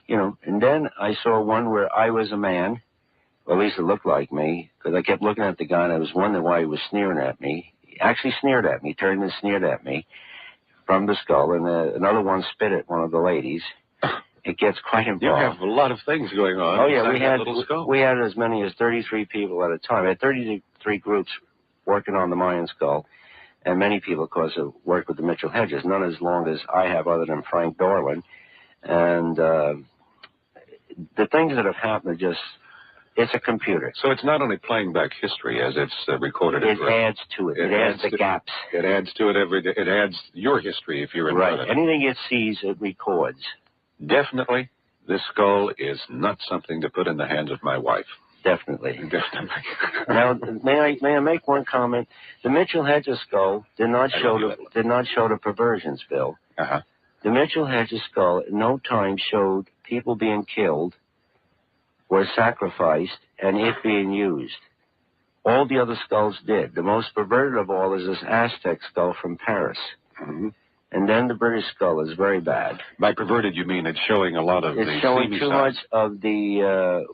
F: You know, and then I saw one where I was a man, or at least it looked like me, because I kept looking at the guy, and I was wondering why he was sneering at me. He actually sneered at me, turned and sneered at me from the skull, and another one spit at one of the ladies. It gets quite involved.
E: You have a lot of things going on.
F: Oh, yeah, we had as many as 33 people at a time. I had 33 groups working on the Mayan skull, and many people, of course, have worked with the Mitchell Hedges, none as long as I have other than Frank Dorland. And the things that have happened are just, it's a computer.
E: So it's not only playing back history as it's recorded.
F: It adds to it. It adds the gaps.
E: It adds to it every day. It adds your history if you're in front of it.
F: Anything it sees, it records.
E: Definitely, this skull is not something to put in the hands of my wife.
F: Definitely. Now, may I make one comment? The Mitchell Hedges skull did not show the perversions, Bill. The Mitchell Hedges skull at no time showed people being killed or sacrificed and it being used. All the other skulls did. The most perverted of all is this Aztec skull from Paris. And then the British skull is very bad.
E: By perverted, you mean it's showing a lot of
F: It's showing too much of the,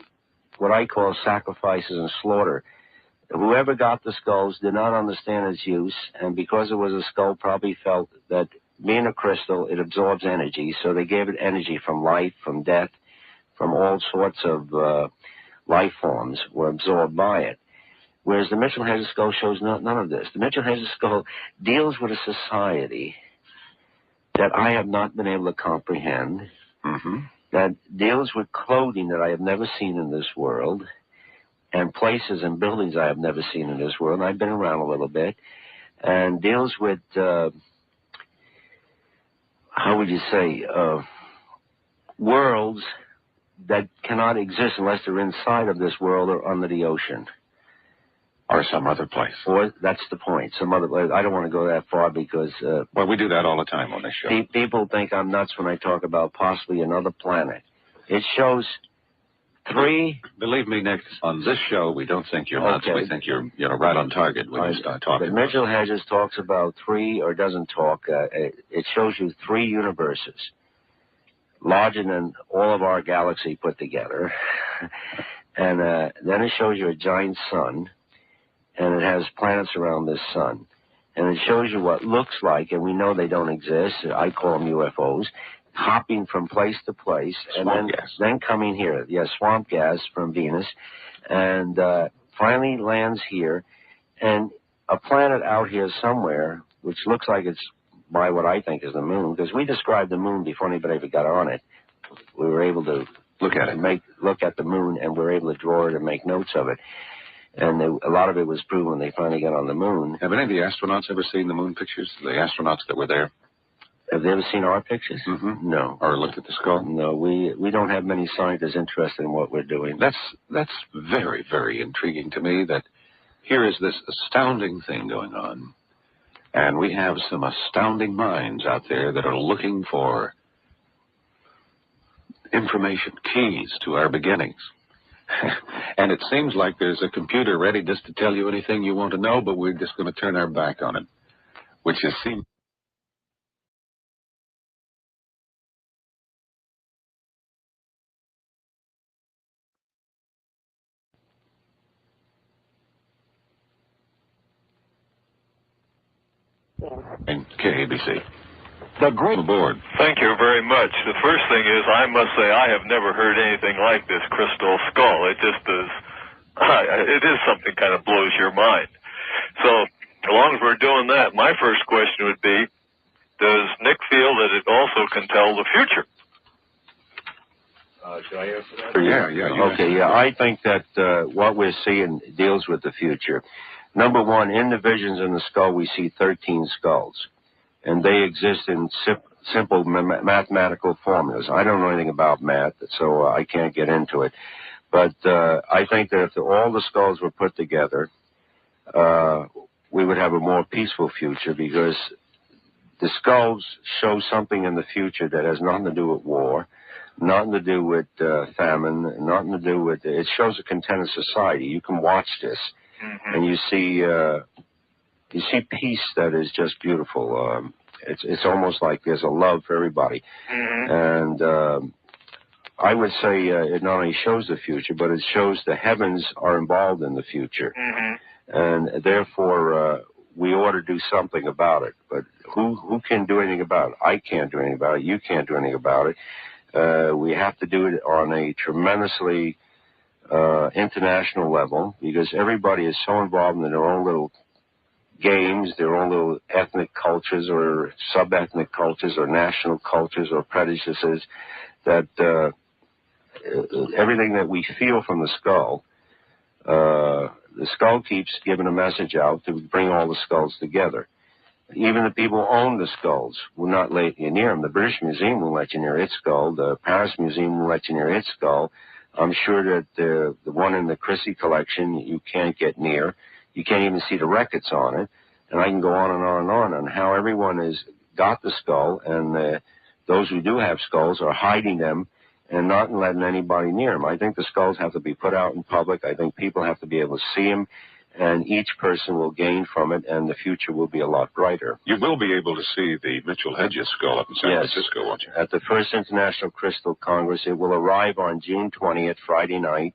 F: what I call sacrifices and slaughter. Whoever got the skulls did not understand its use, and because it was a skull, probably felt that being a crystal, it absorbs energy, so they gave it energy from life, from death, from all sorts of life forms were absorbed by it. Whereas the Mitchell Hedges skull shows none of this. The Mitchell Hedges skull deals with a society that I have not been able to comprehend, that deals with clothing that I have never seen in this world, and places and buildings I have never seen in this world. And I've been around a little bit, and deals with, how would you say, worlds that cannot exist unless they're inside of this world or under the ocean.
E: Or some other place.
F: Or that's the point. Some other place. I don't want to go that far because...
E: well, we do that all the time on this show.
F: People think I'm nuts when I talk about possibly another planet. It shows 3...
E: Believe me, Nick, on this show, we don't think you're nuts. We think you're right on target when you start talking.
F: But Mitchell Hedges talks about 3, or doesn't talk. It shows you 3 universes, larger than all of our galaxy put together. And then it shows you a giant sun, and it has planets around this sun. And it shows you what looks like, and we know they don't exist, I call them UFOs, hopping from place to place.
E: Swamp gas.
F: Then coming here. Yes, swamp gas from Venus. And finally lands here. And a planet out here somewhere, which looks like it's by what I think is the moon, because we described the moon before anybody ever got on it. We were able to look at it, look at the moon, and we were able to draw it and make notes of it. And a lot of it was proven when they finally got on the moon.
E: Have any of the astronauts ever seen the moon pictures? The astronauts that were there?
F: Have they ever seen our pictures? No.
E: Or looked at the skull?
F: No, we don't have many scientists interested in what we're doing.
E: That's very, very intriguing to me, that here is this astounding thing going on, and we have some astounding minds out there that are looking for information, keys to our beginnings. And it seems like there's a computer ready just to tell you anything you want to know, but we're just going to turn our back on it, which is seems. And KABC.
G: The great
E: aboard.
H: Thank you very much. The first thing is, I must say, I have never heard anything like this crystal skull. It just is, it is something kind of blows your mind. So, as long as we're doing that, my first question would be, does Nick feel that it also can tell the future?
F: Should I answer that?
E: Yeah.
F: Okay, yeah. I think that what we're seeing deals with the future. Number one, in the visions in the skull, we see 13 skulls. And they exist in simple mathematical formulas. I don't know anything about math, so I can't get into it. But I think that if all the skulls were put together, we would have a more peaceful future, because the skulls show something in the future that has nothing to do with war, nothing to do with famine, nothing to do with... It shows a contented society. You can watch this, and you see peace that is just beautiful. It's almost like there's a love for everybody. And I would say it not only shows the future, but it shows the heavens are involved in the future. And therefore, we ought to do something about it. But who can do anything about it? I can't do anything about it. You can't do anything about it. We have to do it on a tremendously international level, because everybody is so involved in their own little games, their own little ethnic cultures or sub-ethnic cultures or national cultures or prejudices, that everything that we feel from the skull keeps giving a message out to bring all the skulls together. Even the people who own the skulls will not let you near them. The British Museum won't let you near its skull. The Paris Museum won't let you near its skull. I'm sure that the one in the Christie collection you can't get near. You can't even see the records on it. And I can go on and on and on how everyone has got the skull, and those who do have skulls are hiding them and not letting anybody near them. I think the skulls have to be put out in public. I think people have to be able to see them, and each person will gain from it, and the future will be a lot brighter.
E: You will be able to see the Mitchell Hedges skull up in San Francisco, won't you?
F: At the First International Crystal Congress. It will arrive on June 20th, Friday night,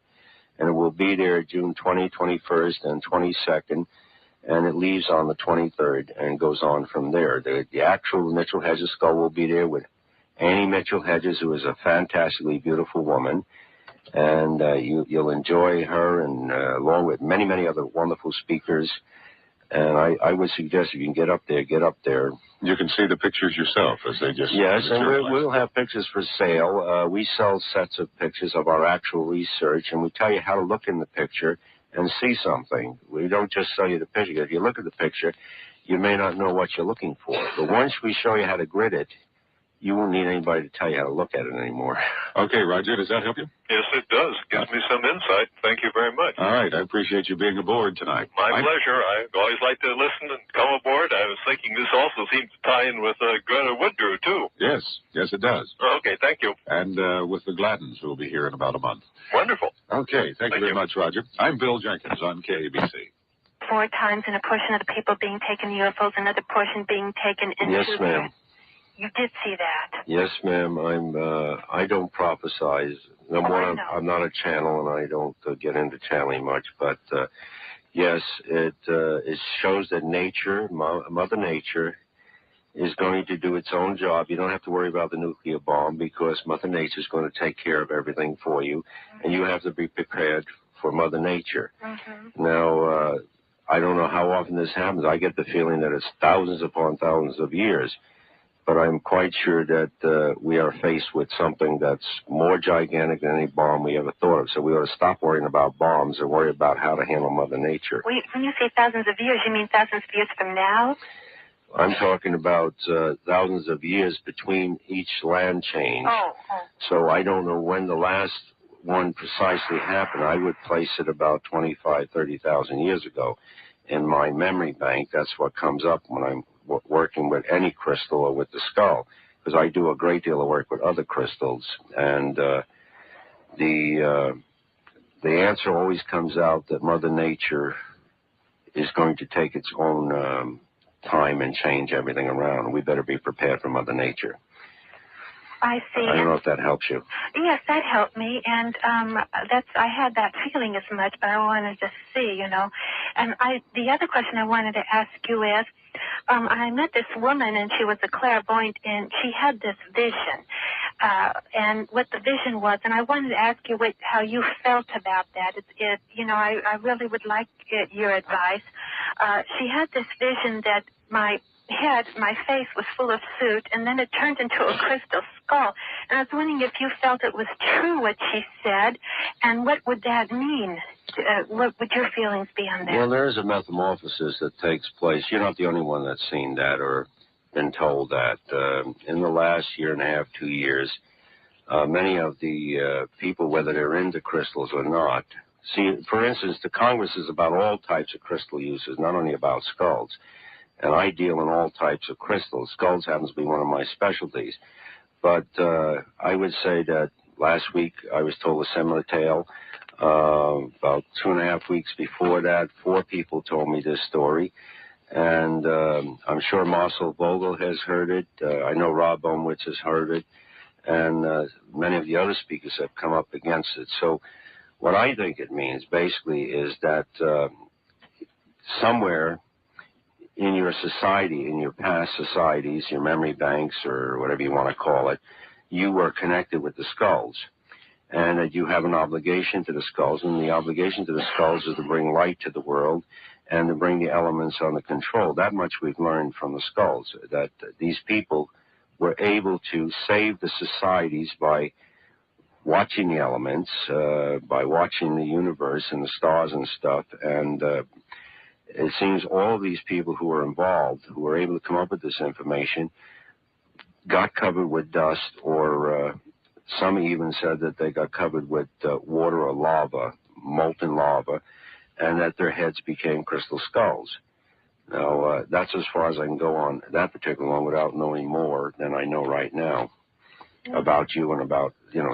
F: and it will be there June 20th, 21st, and 22nd, and it leaves on the 23rd and goes on from there. The actual Mitchell Hedges skull will be there with Annie Mitchell Hedges, who is a fantastically beautiful woman, And you'll enjoy her, and along with many, many other wonderful speakers. And I would suggest if you can get up there, get up there.
E: You can see the pictures yourself as they just...
F: Yes, and we'll have pictures for sale. We sell sets of pictures of our actual research, and we tell you how to look in the picture and see something. We don't just sell you the picture. If you look at the picture, you may not know what you're looking for. But once we show you how to grid it, you won't need anybody to tell you how to look at it anymore.
E: Okay, Roger, does that help you?
H: Yes, it does. Gives me some insight. Thank you very much.
E: All right, I appreciate you being aboard tonight.
H: My pleasure. I always like to listen and come aboard. I was thinking this also seems to tie in with Greta Woodrow, too.
E: Yes, it does.
H: Okay, thank you.
E: And with the Gladdens, who will be here in about a month.
H: Wonderful.
E: Okay, thank you very much, Roger. I'm Bill Jenkins on KABC.
G: 4 times, and a portion of the people being taken UFOs, another portion being taken into...
F: Yes, ma'am.
G: You did see that?
F: Yes, ma'am. I don't prophesize. I'm not a channel, and I don't get into channeling much. But yes, it shows that nature, Mother Nature, is going to do its own job. You don't have to worry about the nuclear bomb because Mother Nature is going to take care of everything for you, and you have to be prepared for Mother Nature. Now, I don't know how often this happens. I get the feeling that it's thousands upon thousands of years. But I'm quite sure that we are faced with something that's more gigantic than any bomb we ever thought of. So we ought to stop worrying about bombs and worry about how to handle Mother Nature.
G: When you say thousands of years, you mean thousands of years from now?
F: I'm talking about thousands of years between each land change. So I don't know when the last one precisely happened. I would place it about 25,000, 30,000 years ago. In my memory bank, that's what comes up when I'm working with any crystal or with the skull, because I do a great deal of work with other crystals, and the answer always comes out that Mother Nature is going to take its own time and change everything around. We better be prepared for Mother Nature.
G: I see.
F: I don't know if that helps you.
G: Yes, that helped me, and I had that feeling as much, but I wanted to see, And the other question I wanted to ask you is, I met this woman, and she was a clairvoyant, and she had this vision, and what the vision was, and I wanted to ask you how you felt about that. I really would like your advice. She had this vision that my face was full of soot, and then it turned into a crystal skull. And I was wondering if you felt it was true what she said, and what would that mean? What would your feelings be on that?
F: Well, there is a metamorphosis that takes place. You're not the only one that's seen that or been told that. In the last year and a half, 2 years, many of the people, whether they're into crystals or not, see, for instance, the Congress is about all types of crystal uses, not only about skulls. And I deal in all types of crystals. Skulls happens to be one of my specialties. But I would say that last week I was told a similar tale. About 2.5 weeks before that, 4 people told me this story. And I'm sure Marcel Vogel has heard it. I know Rob Bonewitz has heard it. And many of the other speakers have come up against it. So what I think it means basically is that somewhere in your society, in your past societies, your memory banks or whatever you want to call it, you were connected with the skulls. And that you have an obligation to the skulls, and the obligation to the skulls is to bring light to the world and to bring the elements under control. That much we've learned from the skulls, that these people were able to save the societies by watching the elements, by watching the universe and the stars and stuff, and it seems all of these people who were involved, who were able to come up with this information, got covered with dust, or some even said that they got covered with water or lava, molten lava, and that their heads became crystal skulls. Now, that's as far as I can go on that particular one without knowing more than I know right now about you and about,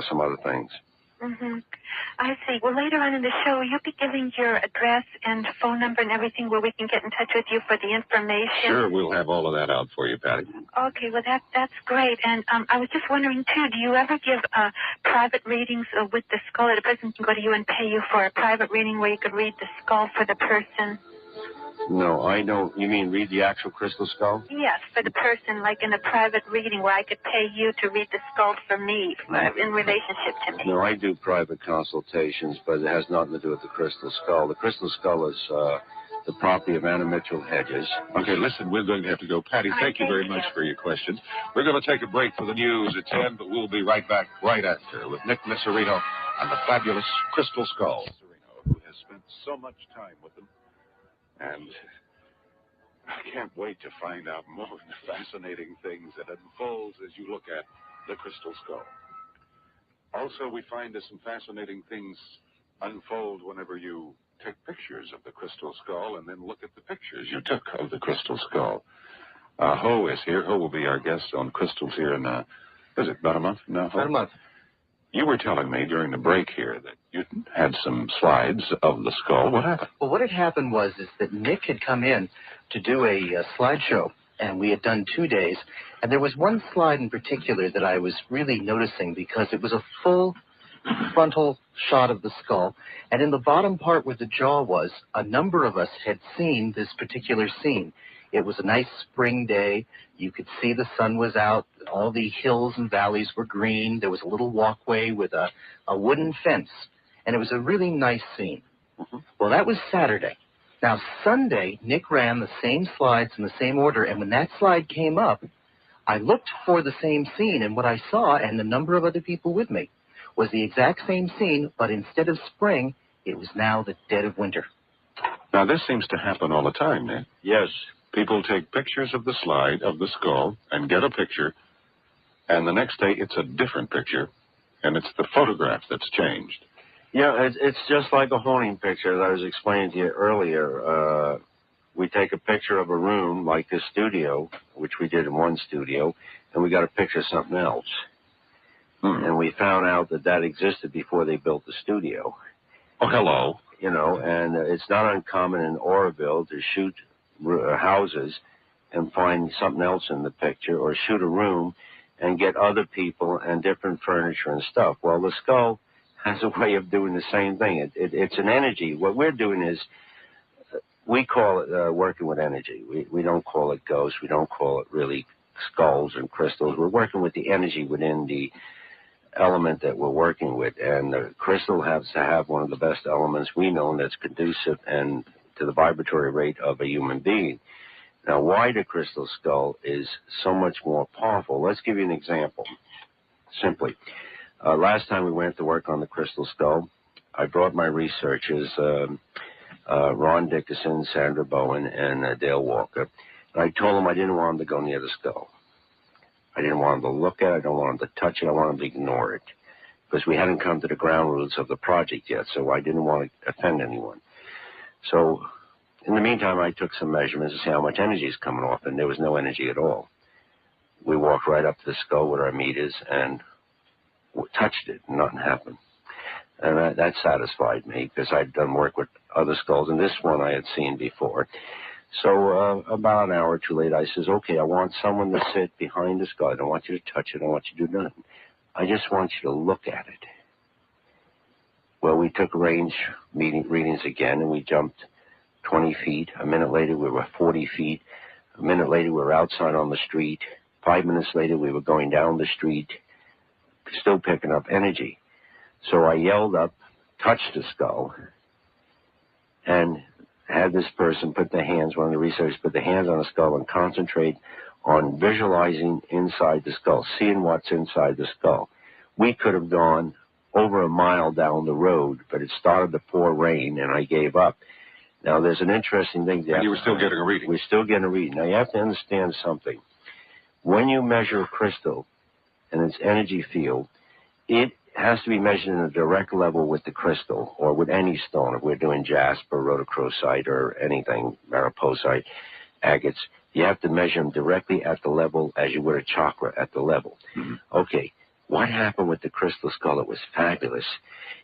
F: some other things.
G: I see. Well, later on in the show, will you be giving your address and phone number and everything where we can get in touch with you for the information?
E: Sure, we'll have all of that out for you, Patty.
G: Okay, well, that's great. And I was just wondering, too, do you ever give private readings with the skull? That a person can go to you and pay you for a private reading where you could read the skull for the person?
F: No, I don't. You mean read the actual crystal skull?
G: Yes, for the person, like in a private reading where I could pay you to read the skull for me, in relationship to me.
F: No, I do private consultations, but it has nothing to do with the crystal skull. The crystal skull is the property of Anna Mitchell Hedges.
E: Okay, listen, we're going to have to go. Patty, thank you very much for your questions. We're going to take a break for the news at 10, but we'll be right back right after with Nick Miserino and the fabulous Crystal Skull. Miserino, who has spent so much time with them. And I can't wait to find out more of the fascinating things that unfolds as you look at the Crystal Skull. Also, we find that some fascinating things unfold whenever you take pictures of the Crystal Skull and then look at the pictures you took of the Crystal Skull. Ho is here. Ho will be our guest on crystals here in, is it about a month? No, Ho?
I: About a month.
E: You were telling me during the break here that you had some slides of the skull. What happened?
I: Well, what had happened was that Nick had come in to do a slideshow, and we had done 2 days. And there was one slide in particular that I was really noticing because it was a full frontal shot of the skull. And in the bottom part where the jaw was, a number of us had seen this particular scene. It was a nice spring day. You could see the sun was out. All the hills and valleys were green. There was a little walkway with a wooden fence. And it was a really nice scene.
E: Mm-hmm.
I: Well, that was Saturday. Now, Sunday, Nick ran the same slides in the same order. And when that slide came up, I looked for the same scene. And what I saw, and the number of other people with me, was the exact same scene, but instead of spring, it was now the dead of winter.
E: Now, this seems to happen all the time, Nick.
F: Yes.
E: People take pictures of the slide of the skull and get a picture, and the next day it's a different picture, and it's the photograph that's changed.
F: Yeah, it's just like a haunting picture, as I was explaining to you earlier. We take a picture of a room like this studio, which we did in one studio, and we got a picture of something else. And we found out that existed before they built the studio.
E: Oh, hello.
F: You know, and it's not uncommon in Oroville to shoot houses and find something else in the picture, or shoot a room and get other people and different furniture and stuff. Well, the skull has a way of doing the same thing. It's an energy. What we're doing is, we call it working with energy. We don't call it ghosts. We don't call it really skulls and crystals. We're working with the energy within the element that we're working with. And the crystal has to have one of the best elements we know that's conducive and to the vibratory rate of a human being. Now, why the crystal skull is so much more powerful? Let's give you an example. Simply, last time we went to work on the crystal skull, I brought my researchers, Ron Dickerson, Sandra Bowen, and Dale Walker. And I told them I didn't want them to go near the skull. I didn't want them to look at it. I don't want them to touch it. I want them to ignore it. Because we hadn't come to the ground roots of the project yet, so I didn't want to offend anyone. So, in the meantime, I took some measurements to see how much energy is coming off, and there was no energy at all. We walked right up to the skull with our meters and touched it, and nothing happened. And that satisfied me, because I'd done work with other skulls, and this one I had seen before. So about an hour or two later, I says, okay, I want someone to sit behind the skull. I don't want you to touch it. I don't want you to do nothing. I just want you to look at it. Well, we took range readings again, and we jumped 20 feet. A minute later, we were 40 feet. A minute later, we were outside on the street. 5 minutes later, we were going down the street, still picking up energy. So I yelled up, touched the skull, and had this person put their hands, one of the researchers put their hands on the skull and concentrate on visualizing inside the skull, seeing what's inside the skull. We could have gone over a mile down the road, but it started to pour rain, and I gave up. Now, there's an interesting thing.
E: And you were still getting a reading.
F: We're still getting a reading. Now, you have to understand something. When you measure a crystal and its energy field, it has to be measured in a direct level with the crystal, or with any stone. If we're doing jasper, rhodochrosite, or anything, mariposite, agates, you have to measure them directly at the level as you would a chakra at the level. Mm-hmm. Okay, what happened with the crystal skull that was fabulous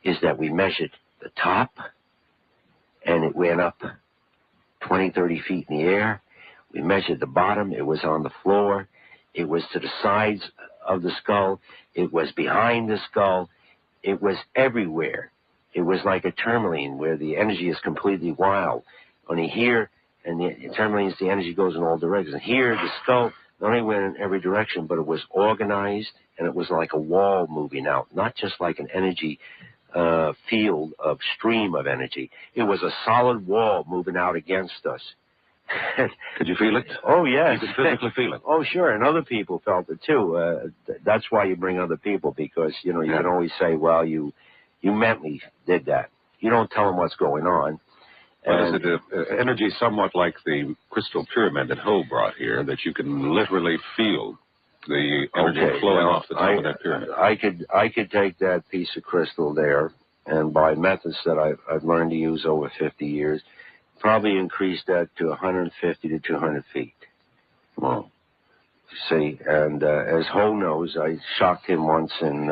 F: is that we measured the top, and it went up 20, 30 feet in the air. We measured the bottom. It was on the floor. It was to the sides of the skull. It was behind the skull. It was everywhere. It was like a tourmaline where the energy is completely wild. Only here, And it generally means the energy goes in all directions. Here, the skull not only went in every direction, but it was organized, and it was like a wall moving out, not just like an energy field of stream of energy. It was a solid wall moving out against us.
E: Could you feel it?
F: Oh, yes.
E: You could physically feel it?
F: Oh, sure, and other people felt it, too. That's why you bring other people, because, you know, you can always say, well, you mentally did that. You don't tell them what's going on.
E: Well, is it energy somewhat like the crystal pyramid that Ho brought here, that you can literally feel the energy flowing off the top of that pyramid?
F: I could take that piece of crystal there, and by methods that I've learned to use over 50 years, probably increase that to 150 to 200 feet.
E: Wow.
F: See, and as Ho knows, I shocked him once in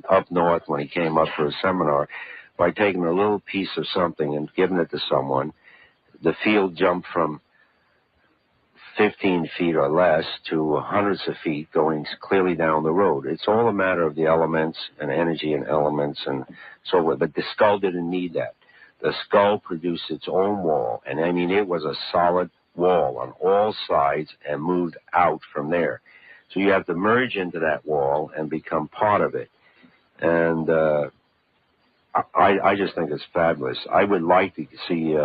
F: up north when he came up for a seminar by taking a little piece of something and giving it to someone. The field jumped from 15 feet or less to hundreds of feet going clearly down the road. It's all a matter of the elements and energy and elements and so forth. But the skull didn't need that. The skull produced its own wall. And I mean, it was a solid wall on all sides and moved out from there. So you have to merge into that wall and become part of it. And I just think it's fabulous. I would like to see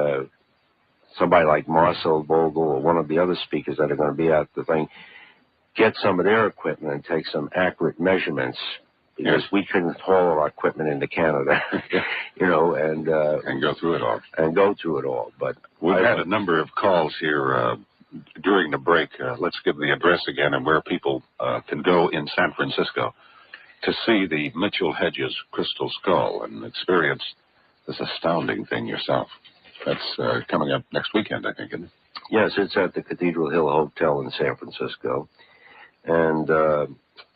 F: somebody like Marcel Vogel or one of the other speakers that are going to be at the thing get some of their equipment and take some accurate measurements, because we couldn't haul our equipment into Canada, you know, and
E: go through it all.
F: And go through it all. But
E: we've had a number of calls here during the break. Let's give the address again and where people can go in San Francisco to see the Mitchell Hedges crystal skull and experience this astounding thing yourself. That's coming up next weekend, I think, isn't it?
F: Yes, it's at the Cathedral Hill Hotel in San Francisco. And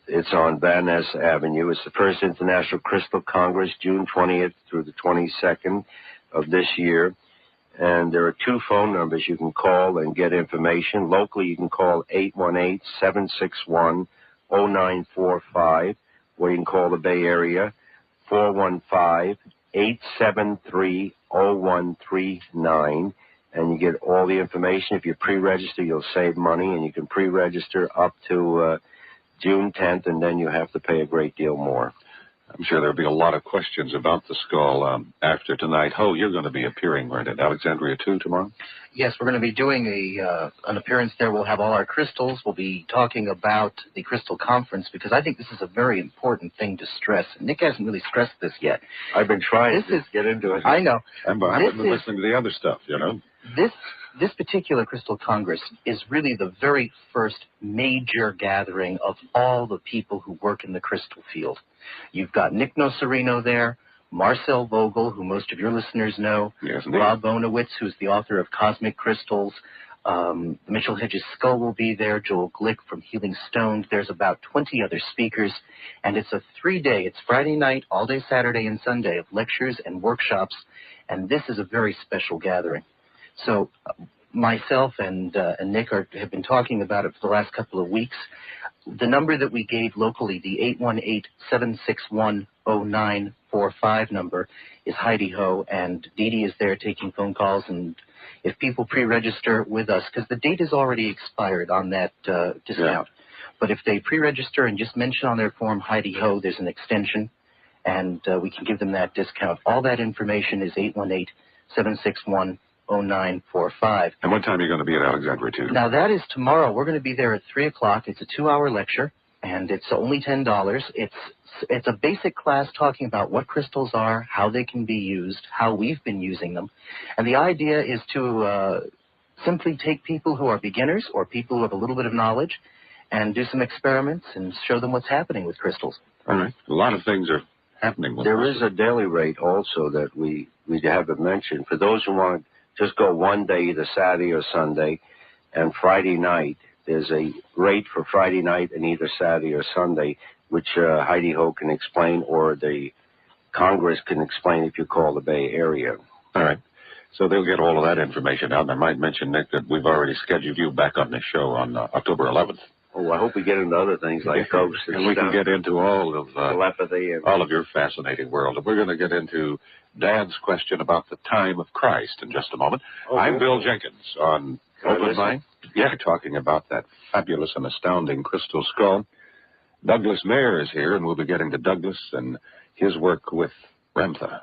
F: it's on Van Ness Avenue. It's the first International Crystal Congress, June 20th through the 22nd of this year. And there are 2 phone numbers you can call and get information. Locally, you can call 818-761-0945, or you can call the Bay Area, 415-873-0139. And you get all the information. If you pre-register, you'll save money, and you can pre-register up to June 10th, and then you have to pay a great deal more.
E: I'm sure there'll be a lot of questions about the skull after tonight. Ho, you're going to be appearing, right, at Alexandria 2 tomorrow?
I: Yes, we're going to be doing an appearance there. We'll have all our crystals. We'll be talking about the crystal conference, because I think this is a very important thing to stress. Nick hasn't really stressed this yet.
F: I've been trying to get into it.
I: I know.
E: I've been listening to the other stuff, you know.
I: This particular Crystal Congress is really the very first major gathering of all the people who work in the crystal field. You've got Nick Nocerino there, Marcel Vogel, who most of your listeners know,
E: yes,
I: Rob Bonowitz, who's the author of Cosmic Crystals, Mitchell Hedges Skull will be there, Joel Glick from Healing Stones. There's about 20 other speakers, and it's a 3-day, it's Friday night, all day Saturday and Sunday of lectures and workshops, and this is a very special gathering. So myself and Nick have been talking about it for the last couple of weeks. The number that we gave locally, the 818-761-0945 number, is Heidi Ho, and Dee Dee is there taking phone calls. And if people pre-register with us, because the date is already expired on that discount, but if they pre-register and just mention on their form Heidi Ho, there's an extension, and we can give them that discount. All that information is 818-761-0945.
E: And what time are you going to be at Alexandria 2?
I: Now, that is tomorrow. We're going to be there at 3 o'clock. It's a 2-hour lecture, and it's only $10. It's a basic class talking about what crystals are, how they can be used, how we've been using them. And the idea is to simply take people who are beginners or people who have a little bit of knowledge and do some experiments and show them what's happening with crystals.
E: All right. A lot of things are happening with
F: There is a daily rate also that we haven't mentioned. For those who want to just go one day, either Saturday or Sunday, and Friday night, there's a rate for Friday night and either Saturday or Sunday, which Heidi Ho can explain, or the Congress can explain if you call the Bay Area.
E: All right. So they'll get all of that information out. And I might mention, Nick, that we've already scheduled you back on this show on October 11th.
F: Oh, I hope we get into other things like ghosts
E: and we can get into all of
F: telepathy and
E: all of your fascinating world. And we're going to get into Dan's question about the time of Christ in just a moment. I'm Bill Jenkins on Open Mind. Yeah, talking about that fabulous and astounding crystal skull. Douglas Mayer is here, and we'll be getting to Douglas and his work with Ramtha.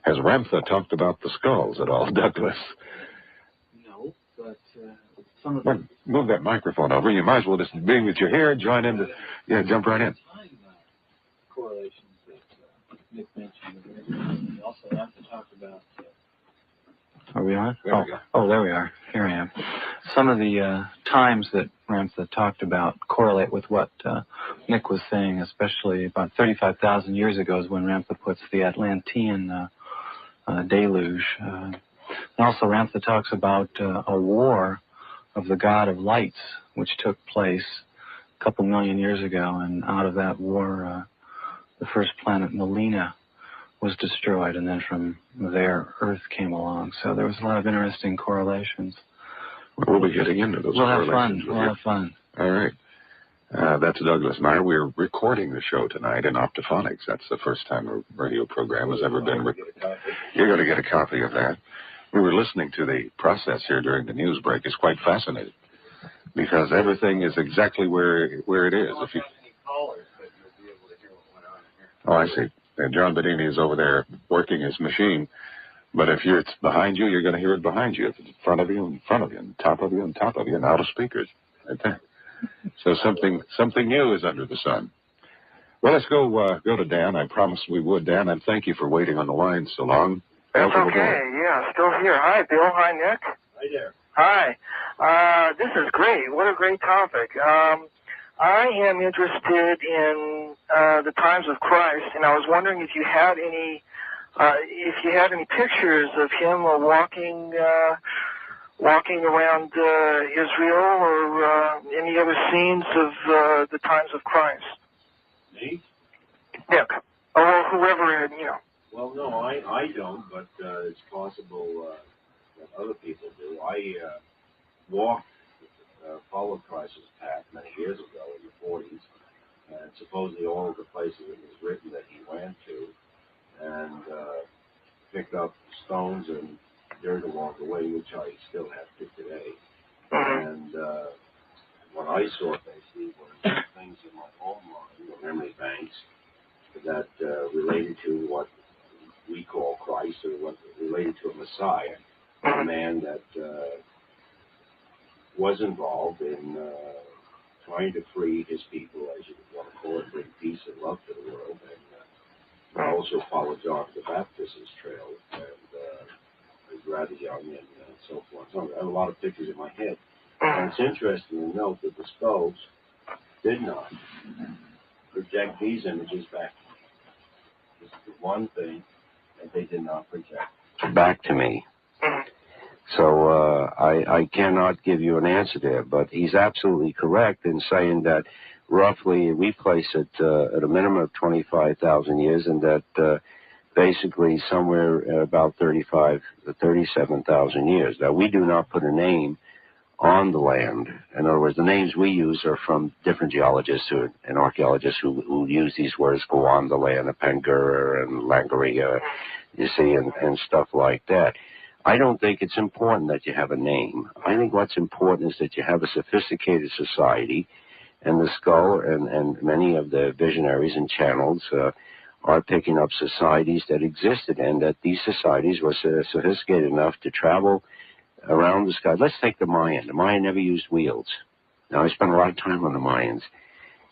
E: Has Ramtha talked about the skulls at all, Douglas?
J: No, but some of
E: Well, move that microphone over. You might as well just, being that you're here, join in. Jump right in.
J: Correlations that Nick mentioned. We also have to talk about. Are we on?
E: There we go.
J: Oh, there we are. Here I am. Some of the times that Ramtha talked about correlate with what Nick was saying, especially about 35,000 years ago is when Ramtha puts the Atlantean deluge. And also Ramtha talks about a war of the god of lights, which took place a couple million years ago, and out of that war, the first planet, Melina, was destroyed, and then from there, Earth came along. So there was a lot of interesting correlations.
E: We'll be getting into those correlations.
J: We'll have fun.
E: All right. That's Douglas and I. We're recording the show tonight in Optophonics. That's the first time a radio program has ever been recorded. You're going to get a copy of that. We were listening to the process here during the news break. It's quite fascinating because everything is exactly where it is. If you... Oh, I see. And John Bedini is over there working his machine. But if it's behind you, you're going to hear it behind you. If it's in front of you, in front of you, on top of you, on top of you, and out of speakers. Right there. So something new is under the sun. Well, let's go to Dan. I promised we would, Dan, and thank you for waiting on the line so long.
K: That's okay. Yeah, still here. Hi, Bill. Hi, Nick.
J: Hi there.
K: Hi. This is great. What a great topic. I am interested in the times of Christ, and I was wondering if you had any pictures of him walking around Israel, or any other scenes of the times of Christ.
L: Me?
K: Nick, or whoever,
L: Well, no, I don't, but it's possible that other people do. I followed Christ's path many years ago in the 40s, and supposedly all of the places it was written that he went to, and picked up stones and dirt along the way, which I still have to today. And what I saw basically were things in my own mind, or memory banks, that related to what we call Christ, or what related to a Messiah, a man that was involved in trying to free his people, as you want to call it, bring peace and love to the world, and also followed John the Baptist's trail, and was rather young and so forth. So I have a lot of pictures in my head. And it's interesting to note that the skulls did not project these images back. This is the one thing that they did not project
F: back to me. So I cannot give you an answer there, but he's absolutely correct in saying that roughly we place it at a minimum of 25,000 years, and that basically somewhere about 35 to 37,000 years. Now, we do not put a name on the land. In other words, the names we use are from different geologists and archaeologists who use these words, go on the land of Pangura and Langaria, you see, and stuff like that. I don't think it's important that you have a name. I think what's important is that you have a sophisticated society, and the skull and many of the visionaries and channels are picking up societies that existed, and that these societies were sophisticated enough to travel around the sky. Let's take the Mayan. The Mayan never used wheels. Now, I spent a lot of time on the Mayans.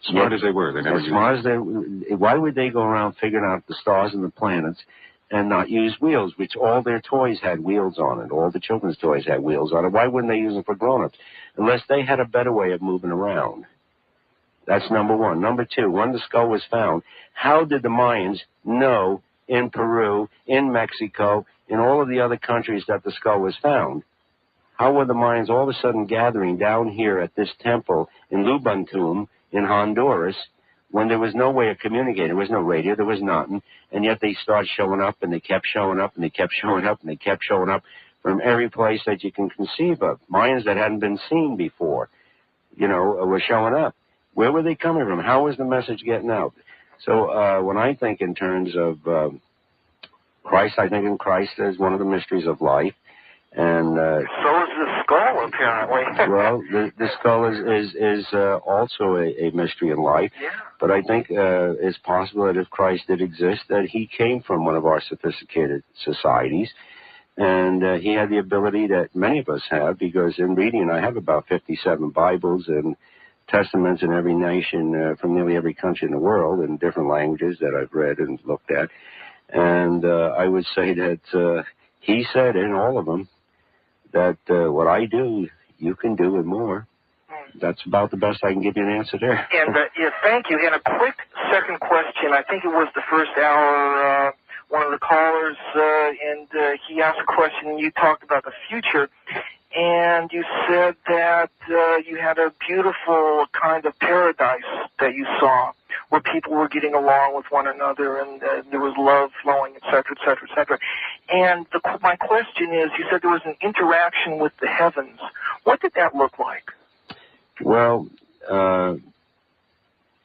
E: Smart as they were, they never
F: used. Why would they go around figuring out the stars and the planets and not use wheels, which all their toys had wheels on it. All the children's toys had wheels on it. Why wouldn't they use them for grown-ups? Unless they had a better way of moving around. That's number one. Number two, when the skull was found, how did the Mayans know in Peru, in Mexico, in all of the other countries that the skull was found? How were the Mayans all of a sudden gathering down here at this temple in Lubantum in Honduras when there was no way of communicating? There was no radio, there was nothing, and yet they started showing up, and they kept showing up, and they kept showing up, and they kept showing up from every place that you can conceive of. Mayans that hadn't been seen before. were showing up. Where were they coming from? How was the message getting out? So when I think in terms of Christ, I think in Christ as one of the mysteries of life. And
K: so is the skull, apparently.
F: Well, the skull is also a mystery in life.
K: Yeah.
F: But I think it's possible that if Christ did exist, that he came from one of our sophisticated societies. And he had the ability that many of us have, because in reading, I have about 57 Bibles and testaments in every nation from nearly every country in the world in different languages that I've read and looked at. And I would say that he said in all of them that what I do, you can do and more. That's about the best I can give you an answer there.
K: And thank you. And a quick second question. I think it was the first hour, one of the callers, and he asked a question, and you talked about the future. And you said that you had a beautiful kind of paradise that you saw, where people were getting along with one another, and there was love flowing, et cetera, et cetera, et cetera. And my question is, you said there was an interaction with the heavens. What did that look like?
F: Well,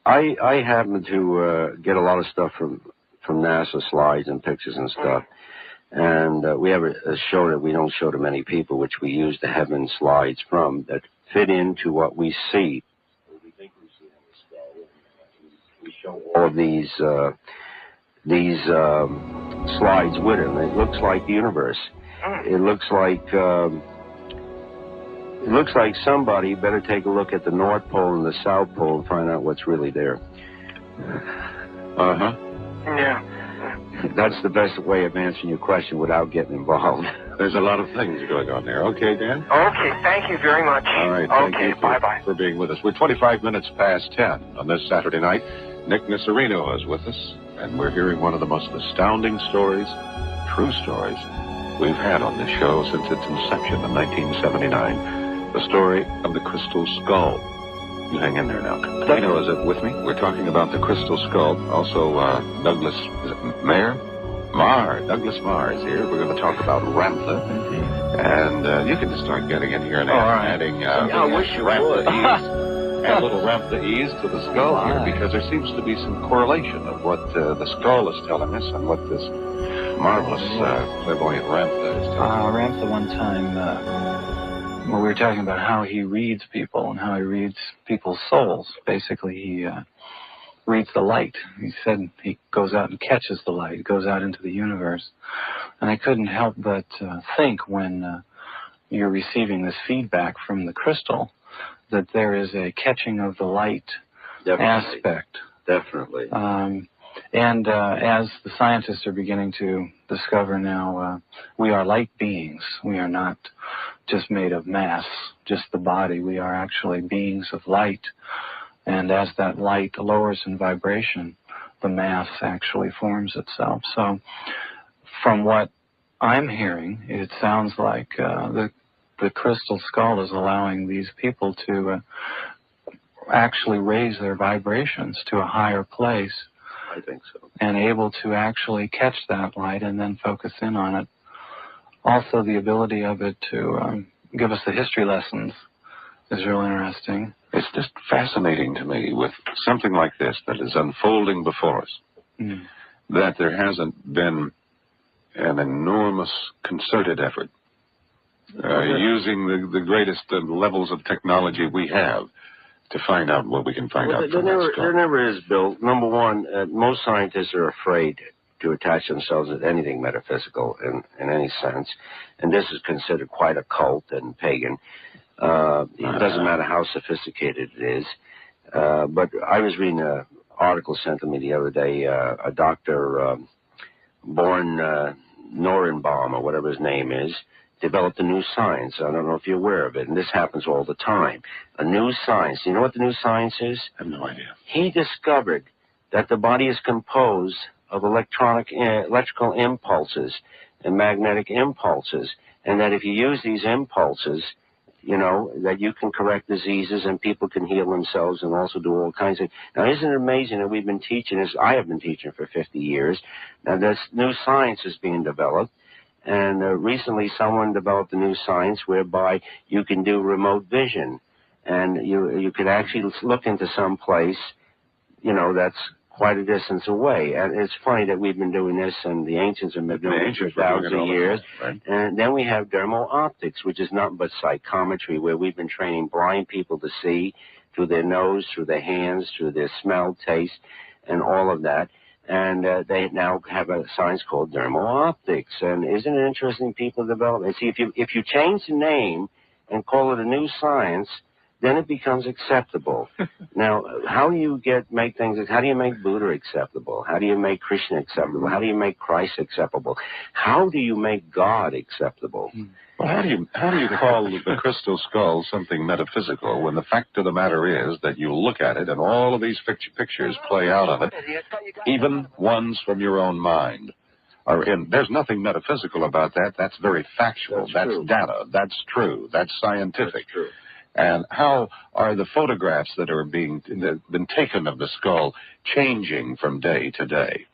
F: I happen to get a lot of stuff from NASA slides and pictures and stuff. And we have a show that we don't show to many people, which we use the heaven slides from, that fit into what we see. We think we see in the skull. We show all of these slides with them. It looks like the universe. It looks like somebody better take a look at the North Pole and the South Pole and find out what's really there.
K: Yeah.
F: That's the best way of answering your question without getting involved.
E: There's a lot of things going on there. Okay, Dan?
K: Okay, thank you very much.
E: All right, thank you
K: bye-bye.
E: for being with us. We're 25 minutes past 10 on this Saturday night. Nick Nisarino is with us, and we're hearing one of the most astounding stories, true stories, we've had on this show since its inception in 1979, the story of the Crystal Skull. You hang in there now. Dino, is it with me? We're talking about the Crystal Skull. Also, Douglas, is it Mayer? Douglas Marr is here. We're going to talk about Ramtha. And you can just start getting in here and adding
F: I wish you would.
E: add little Ramtha-ese to the skull here, because there seems to be some correlation of what the skull is telling us and what this marvelous clairvoyant Ramtha is telling us.
J: Ramtha one time... Well, we were talking about how he reads people and how he reads people's souls. Basically, he reads the light. He said he goes out and catches the light, goes out into the universe. And I couldn't help but think when you're receiving this feedback from the crystal that there is a catching of the light aspect.
F: Definitely.
J: And as the scientists are beginning to discover now, we are light beings. We are not just made of mass, just the body. We are actually beings of light. And as that light lowers in vibration, the mass actually forms itself. So from what I'm hearing, it sounds like the crystal skull is allowing these people to actually raise their vibrations to a higher place.
F: I think so.
J: And able to actually catch that light and then focus in on it. Also, the ability of it to give us the history lessons is real interesting.
E: It's just fascinating to me with something like this that is unfolding before us, that there hasn't been an enormous concerted effort using the greatest levels of technology we have to find out what we can find out from that skull.
F: There never is, Bill. Number one, most scientists are afraid to attach themselves to anything metaphysical in any sense, and this is considered quite occult and pagan. It doesn't matter how sophisticated it is. But I was reading an article sent to me the other day, a doctor, Born Norenbaum, or whatever his name is, developed a new science. I don't know if you're aware of it, and this happens all the time. A new science. You know what the new science is?
E: I have no idea.
F: He discovered that the body is composed of electrical impulses and magnetic impulses, and that if you use these impulses, you know, that you can correct diseases and people can heal themselves and also do all kinds of... Now, isn't it amazing that we've been teaching this? I have been teaching for 50 years. Now, this new science is being developed. And recently someone developed a new science whereby you can do remote vision. And you could actually look into some place, you know, that's quite a distance away. And it's funny that we've been doing this, and the ancients have been doing it for thousands of years.
E: Right.
F: And then we have dermal optics, which is nothing but psychometry, where we've been training blind people to see through their nose, through their hands, through their smell, taste, and all of that. And they now have a science called dermal optics. And isn't it interesting people develop? And see, if you change the name and call it a new science, then it becomes acceptable. Now, how do you make things? How do you make Buddha acceptable? How do you make Krishna acceptable? How do you make Christ acceptable? How do you make God acceptable?
E: Well, how do you call the crystal skull something metaphysical when the fact of the matter is that you look at it and all of these pictures play out of it, even ones from your own mind, are in? There's nothing metaphysical about that. That's very factual. That's data. That's true. That's scientific.
F: That's true.
E: And how are the photographs that are been taken of the skull changing from day to day?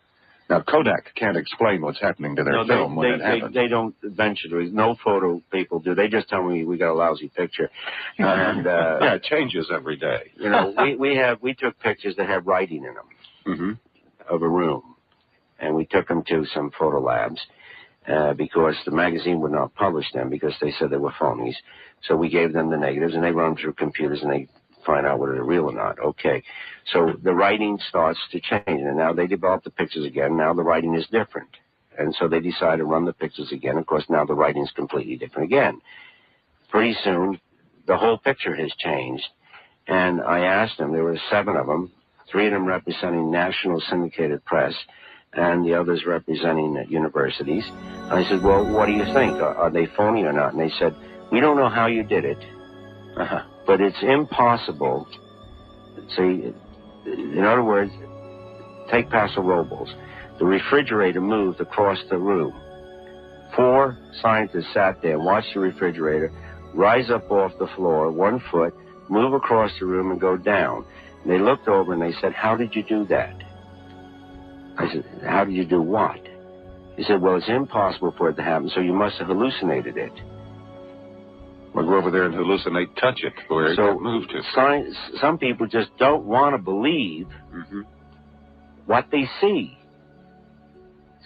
E: Now, Kodak can't explain what's happening to their film when it happens.
F: They don't venture to. No photo people do. They just tell me we got a lousy picture. And
E: yeah, it changes every day.
F: You know, we took pictures that had writing in them of a room, and we took them to some photo labs because the magazine would not publish them because they said they were phonies. So we gave them the negatives, and they run through computers, and they find out whether they're real or not. Okay. So the writing starts to change, and now they develop the pictures again. Now the writing is different. And so they decide to run the pictures again. Of course, now the writing is completely different again. Pretty soon, the whole picture has changed. And I asked them, there were 7 of them, 3 of them representing national syndicated press, and the others representing universities. And I said, well, what do you think? Are they phony or not? And they said, we don't know how you did it, but it's impossible. See, in other words, take Paso Robles. The refrigerator moved across the room. 4 scientists sat there and watched the refrigerator rise up off the floor, 1 foot, move across the room and go down. And they looked over and they said, how did you do that? I said, how did you do what? He said, well, it's impossible for it to happen, so you must have hallucinated it.
E: Well, go over there and hallucinate, touch it, where it got moved to.
F: Some people just don't want to believe what they see.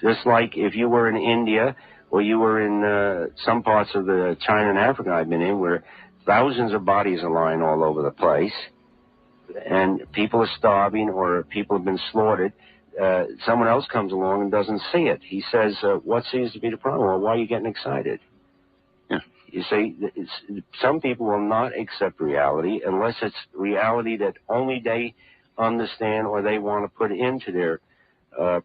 F: Just like if you were in India or you were in some parts of the China and Africa I've been in where thousands of bodies are lying all over the place and people are starving or people have been slaughtered, someone else comes along and doesn't see it. He says, what seems to be the problem? Well, why are you getting excited? You see, some people will not accept reality unless it's reality that only they understand or they want to put into their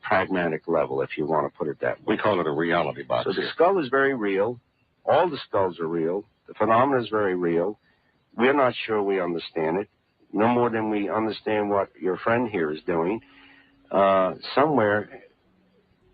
F: pragmatic level, if you want to put it that way.
E: We call it a reality box.
F: So the skull is very real. All the skulls are real. The phenomena is very real. We're not sure we understand it, no more than we understand what your friend here is doing. Somewhere,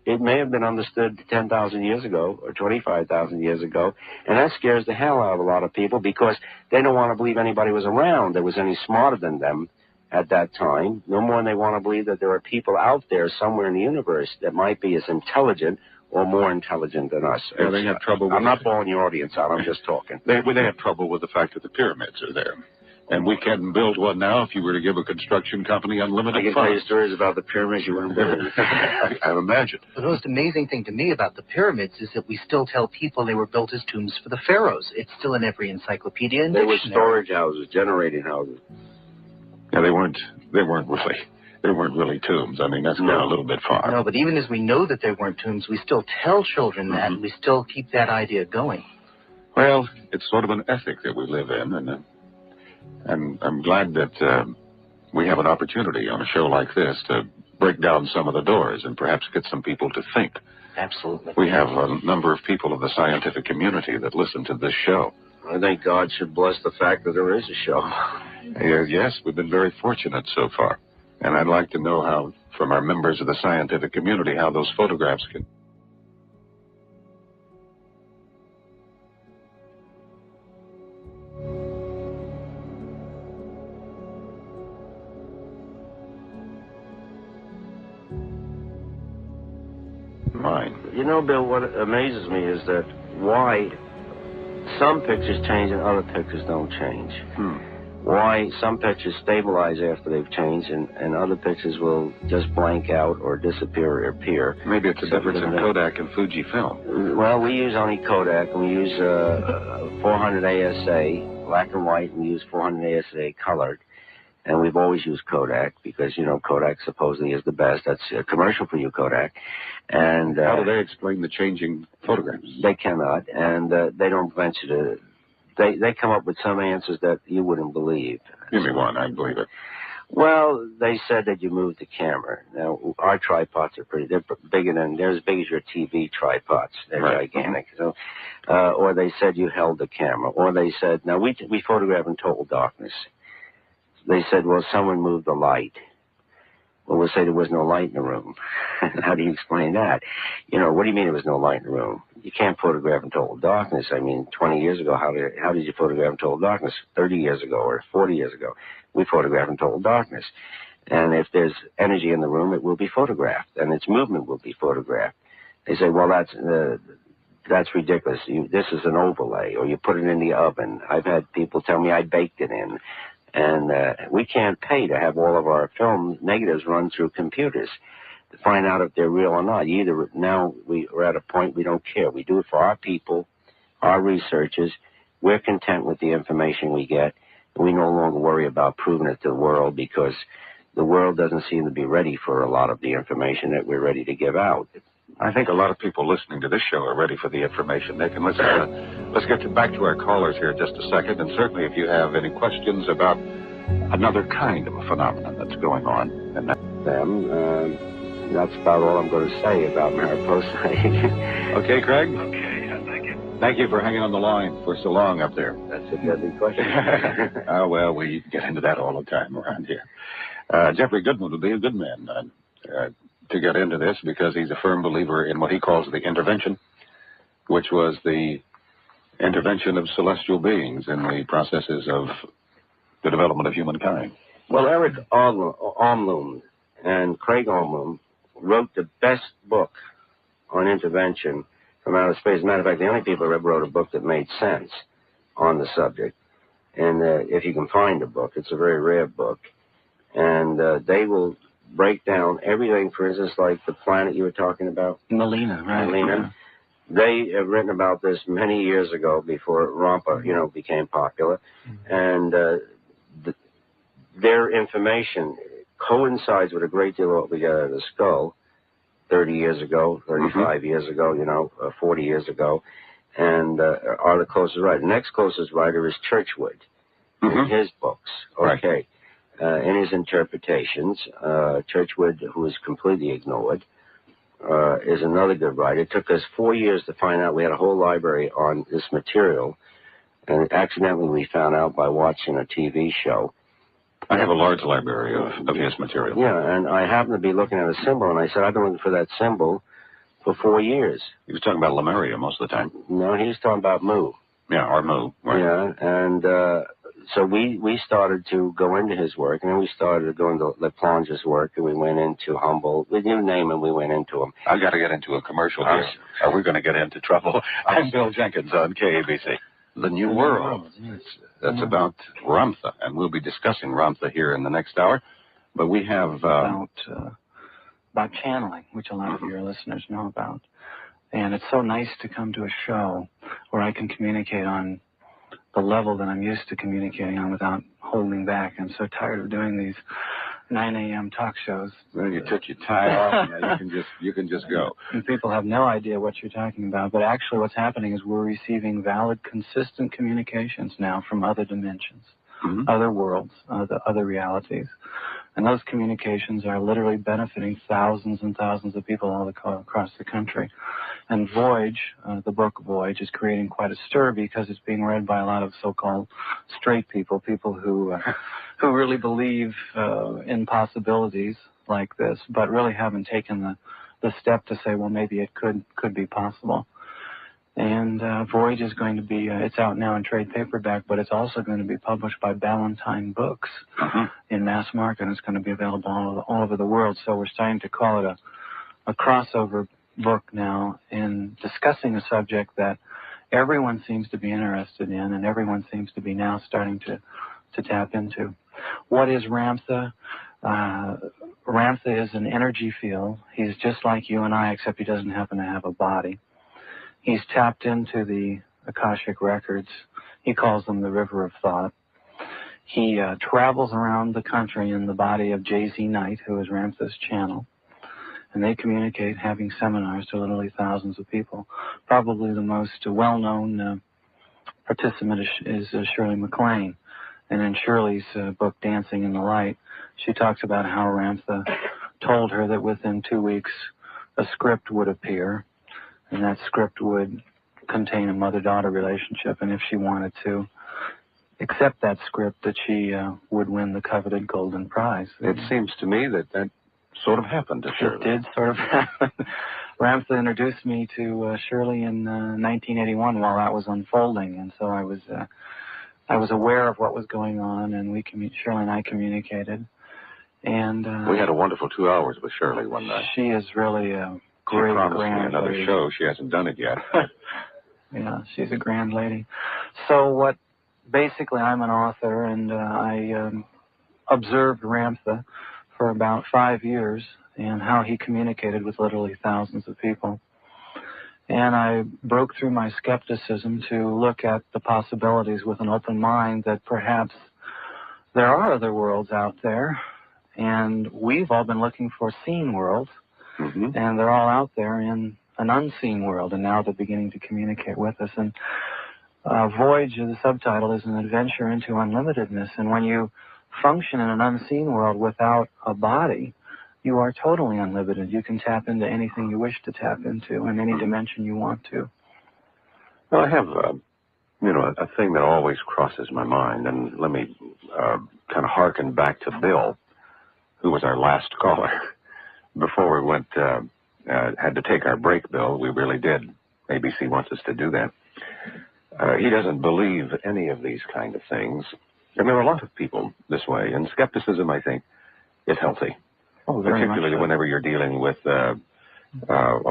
F: it may have been understood 10,000 years ago or 25,000 years ago, and that scares the hell out of a lot of people because they don't want to believe anybody was around that was any smarter than them at that time, no more than they want to believe that there are people out there somewhere in the universe that might be as intelligent or more intelligent than us.
E: Yeah, they have trouble with
F: I'm not blowing your audience out, I'm just talking.
E: They have trouble with the fact that the pyramids are there. And we can't build one now if you were to give a construction company unlimited funds.
F: I can tell you stories about the pyramids you wouldn't believe.
E: I imagine.
I: The most amazing thing to me about the pyramids is that we still tell people they were built as tombs for the pharaohs. It's still in every encyclopedia and
F: They were
I: dictionary.
F: storage houses, generating houses.
E: Yeah, they weren't really tombs. I mean, that's going a little bit far.
I: No, but even as we know that they weren't tombs, we still tell children that, and we still keep that idea going.
E: Well, it's sort of an ethic that we live in, and I'm glad that we have an opportunity on a show like this to break down some of the doors and perhaps get some people to think.
I: Absolutely.
E: We have a number of people of the scientific community that listen to this show.
F: I think God should bless the fact that there is a show.
E: Yes, we've been very fortunate so far. And I'd like to know how, from our members of the scientific community, how those photographs can... Mine.
F: You know, Bill, what amazes me is that why some pictures change and other pictures don't change. why some pictures stabilize after they've changed and other pictures will just blank out or disappear or appear.
E: Maybe it's a difference in Kodak and Fujifilm.
F: Well, we use only Kodak, and we use 400 ASA, black and white, and we use 400 ASA colored. And we've always used Kodak because, you know, Kodak supposedly is the best. That's a commercial for you, Kodak. And
E: how do they explain the changing photographs?
F: They cannot, and they don't venture to. They come up with some answers that you wouldn't believe.
E: Give me one, I believe it.
F: Well, they said that you moved the camera. Now, our tripods are they're bigger than, they're as big as your TV tripods. They're gigantic. So, or they said you held the camera. Or they said, now we photograph in total darkness. They said, well, someone moved the light. Well, we'll say there was no light in the room. How do you explain that? You know, what do you mean there was no light in the room? You can't photograph in total darkness. I mean, 20 years ago, how did you photograph in total darkness? 30 years ago or 40 years ago, we photograph in total darkness. And if there's energy in the room, it will be photographed, and its movement will be photographed. They say, well, that's ridiculous. This is an overlay, or you put it in the oven. I've had people tell me I baked it in. And we can't pay to have all of our film negatives run through computers to find out if they're real or not. Either now we're at a point we don't care. We do it for our people, our researchers. We're content with the information we get. And we no longer worry about proving it to the world because the world doesn't seem to be ready for a lot of the information that we're ready to give out.
E: I think a lot of people listening to this show are ready for the information. They can listen. Let's get back to our callers here in just a second. And certainly if you have any questions about another kind of a phenomenon that's going on. And
F: that's about all I'm going to say about Mariposa.
E: Okay, Craig?
C: Okay, thank you.
E: Thank you for hanging on the line for so long up there.
F: That's a deadly question.
E: Well, we get into that all the time around here. Jeffrey Goodman would be a good man to get into this because he's a firm believer in what he calls the intervention, which was the intervention of celestial beings in the processes of the development of humankind.
F: Well, Eric Almlund and Craig Almlund wrote the best book on intervention from outer space. As a matter of fact, the only people who ever wrote a book that made sense on the subject. And if you can find a book, it's a very rare book. And they will break down everything, for instance, like the planet you were talking about.
J: Melina, right?
F: Melina. Yeah. They have written about this many years ago before Rampa, became popular. And their information coincides with a great deal of what we got out of the skull 30 years ago, 35 years ago, 40 years ago, and are the closest writer. The next closest writer is Churchward in his books. Okay. In his interpretations, Churchward, who is completely ignored, is another good writer. It took us 4 years to find out. We had a whole library on this material, and accidentally we found out by watching a TV show.
E: I have a large library of his material.
F: Yeah, and I happened to be looking at a symbol, and I said, I've been looking for that symbol for 4 years.
E: He was talking about Lemuria most of the time.
F: No, he was talking about Mu.
E: Yeah, or Mu. Right.
F: Yeah, and so we started to go into his work, and then we started to go into Laplanche's work, and we went into Humboldt. We didn't name him, we went into him.
E: I've got to get into a commercial here. We're going to get into trouble. I'm Bill Jenkins on KABC. The New World. That's about Ramtha, and we'll be discussing Ramtha here in the next hour. But we have...
J: about channeling, which a lot of your listeners know about. And it's so nice to come to a show where I can communicate on the level that I'm used to communicating on without holding back. I'm so tired of doing these 9 a.m. talk shows.
E: Well, you took your tie off. You can just go.
J: And people have no idea what you're talking about. But actually what's happening is we're receiving valid, consistent communications now from other dimensions, other worlds, other realities. And those communications are literally benefiting thousands and thousands of people all across the country. And Voyage, the book Voyage, is creating quite a stir because it's being read by a lot of so-called straight people who really believe in possibilities like this, but really haven't taken the step to say, well, maybe it could be possible. And Voyage is going to be, it's out now in trade paperback, but it's also going to be published by Ballantine Books in mass market, and it's going to be available all over the world. So we're starting to call it a crossover book now in discussing a subject that everyone seems to be interested in, and everyone seems to be now starting to to tap into. What is Ramtha? Ramtha is an energy field. He's just like you and I, except he doesn't happen to have a body. He's tapped into the Akashic records. He calls them the River of Thought. He travels around the country in the body of J.Z. Knight, who is Ramtha's channel. And they communicate, having seminars to literally thousands of people. Probably the most well-known participant is Shirley MacLaine. And in Shirley's book, Dancing in the Light, she talks about how Ramtha told her that within 2 weeks a script would appear, and that script would contain a mother-daughter relationship, and if she wanted to accept that script, that she would win the coveted golden prize.
E: It seems to me that that sort of happened to Shirley.
J: It did sort of happen. Ramtha introduced me to Shirley in 1981 while that was unfolding, and so I was aware of what was going on, and Shirley and I communicated. And
E: we had a wonderful 2 hours with Shirley one night.
J: She is really a great,
E: she promised
J: grand
E: me another
J: lady.
E: show. She hasn't done it yet.
J: Yeah, she's a grand lady. So basically, I'm an author, and I observed Ramtha for about 5 years and how he communicated with literally thousands of people. And I broke through my skepticism to look at the possibilities with an open mind that perhaps there are other worlds out there, and we've all been looking for seen worlds, and they're all out there in an unseen world, and now they're beginning to communicate with us. And Voyage, the subtitle, is an adventure into unlimitedness, and when you function in an unseen world without a body, you are totally unlimited. You can tap into anything you wish to tap into in any dimension you want to.
E: Well, I have, a thing that always crosses my mind, and let me kind of harken back to Bill, who was our last caller. Before we went, had to take our break, Bill, we really did. ABC wants us to do that. He doesn't believe any of these kind of things. And there are a lot of people this way, and skepticism, I think, is healthy.
J: Oh, very
E: particularly
J: much so.
E: Whenever you're dealing with a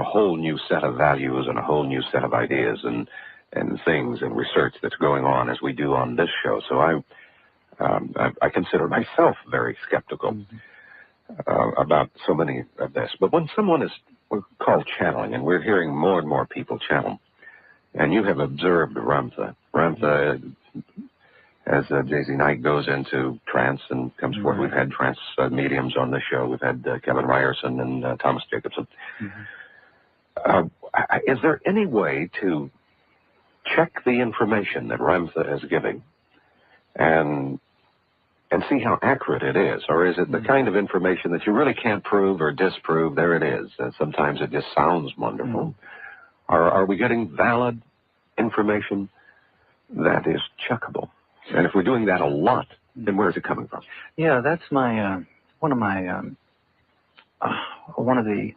E: whole new set of values and a whole new set of ideas and things and research that's going on as we do on this show. So I consider myself very skeptical about so many of this. But when someone is called channeling, and we're hearing more and more people channel, and you have observed Ramtha, as J.Z. Knight goes into trance and comes forth. We've had trance mediums on the show. We've had Kevin Ryerson and Thomas Jacobson. Is there any way to check the information that Ramtha is giving and see how accurate it is? Or is it the kind of information that you really can't prove or disprove? There it is. Sometimes it just sounds wonderful. Are we getting valid information that is checkable? And if we're doing that a lot, then where is it coming from?
J: Yeah, that's my one of the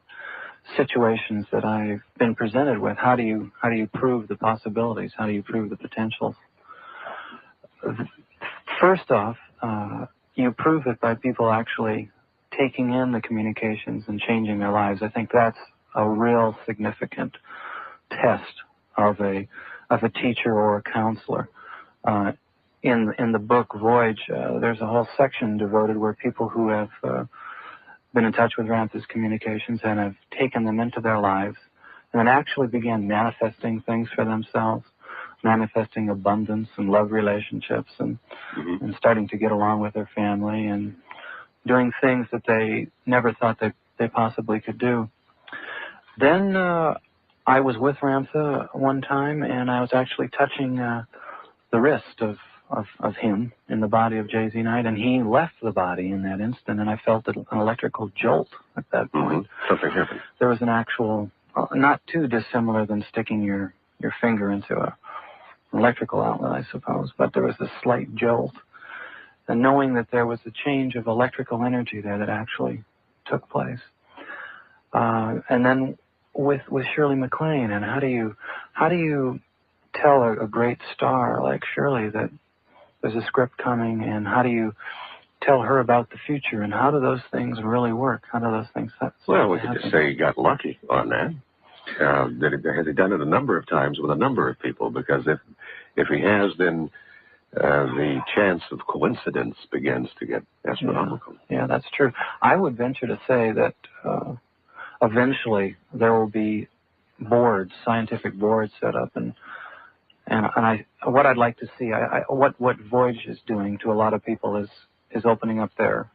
J: situations that I've been presented with. How do you prove the possibilities? How do you prove the potentials? First off, you prove it by people actually taking in the communications and changing their lives. I think that's a real significant test of a teacher or a counselor. In the book Voyage, there's a whole section devoted where people who have been in touch with Ramtha's communications and have taken them into their lives and then actually began manifesting things for themselves, manifesting abundance and love relationships and starting to get along with their family and doing things that they never thought they possibly could do. Then I was with Ramtha one time, and I was actually touching the wrist of him in the body of J.Z. Knight, and he left the body in that instant, and I felt an electrical jolt at that point.
E: Something happened.
J: There was an actual, not too dissimilar than sticking your finger into an electrical outlet, I suppose, but there was a slight jolt. And knowing that there was a change of electrical energy there that actually took place. And then with Shirley MacLaine, and how do you tell a great star like Shirley that there's a script coming, and how do you tell her about the future, and how do those things really work? How do those things happen?
E: Well, we could just say he got lucky on that. Has he done it a number of times with a number of people? Because if he has, then
L: the chance of coincidence begins to get astronomical.
J: Yeah, that's true. I would venture to say that eventually there will be boards, scientific boards set up, and what I'd like to see, what Voyage is doing to a lot of people is opening up their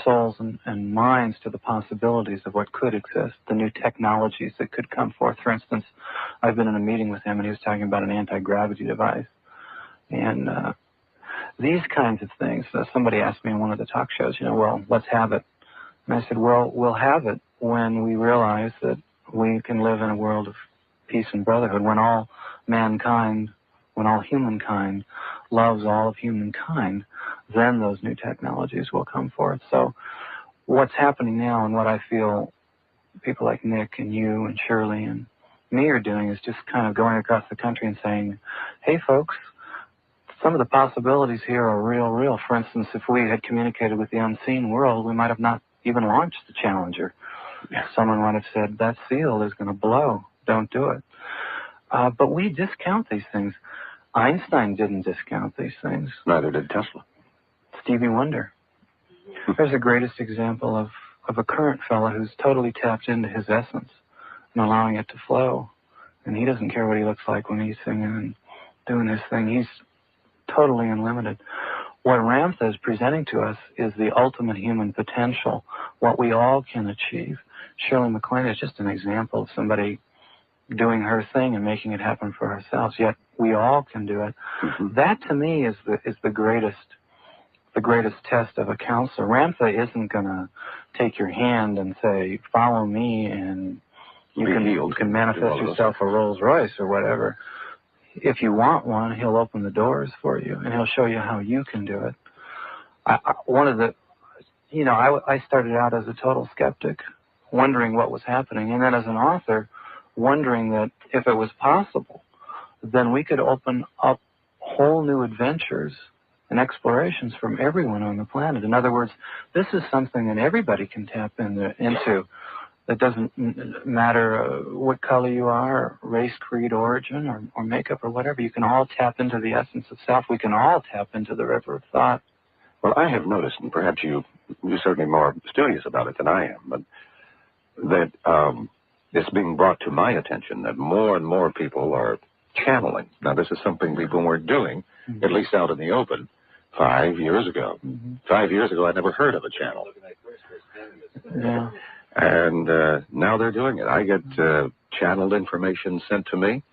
J: souls and minds to the possibilities of what could exist, the new technologies that could come forth. For instance, I've been in a meeting with him, and he was talking about an anti-gravity device. And these kinds of things, somebody asked me in one of the talk shows, well, let's have it. And I said, well, we'll have it when we realize that we can live in a world of peace and brotherhood, when all mankind, when all humankind loves all of humankind, then those new technologies will come forth. So what's happening now, and what I feel people like Nick and you and Shirley and me are doing, is just kind of going across the country and saying, hey, folks, some of the possibilities here are real. For instance, if we had communicated with the unseen world, we might have not even launched the Challenger. Someone might have said, that seal is going to blow. Don't do it. But we discount these things. Einstein didn't discount these things.
L: Neither did Tesla.
J: Stevie Wonder. There's the greatest example of a current fella who's totally tapped into his essence and allowing it to flow. And he doesn't care what he looks like when he's singing and doing his thing. He's totally unlimited. What Ramtha is presenting to us is the ultimate human potential, what we all can achieve. Shirley MacLaine is just an example of somebody doing her thing and making it happen for ourselves, yet we all can do it. That, to me, is the greatest test of a counselor. Ramtha isn't going to take your hand and say, follow me, and you can manifest yourself a Rolls Royce or whatever. If you want one, he'll open the doors for you, and he'll show you how you can do it. I started out as a total skeptic, wondering what was happening, and then as an author, wondering that if it was possible, then we could open up whole new adventures and explorations from everyone on the planet. In other words, this is something that everybody can tap into. It doesn't matter what color you are, race, creed, origin, or makeup, or whatever. You can all tap into the essence of self. We can all tap into the river of thought.
L: Well, I have noticed, and perhaps you're certainly more studious about it than I am, but that it's being brought to my attention that more and more people are channeling. Now, this is something people weren't doing, at least out in the open, 5 years ago. 5 years ago, I never heard of a channel.
J: Yeah.
L: And now they're doing it. I get channeled information sent to me,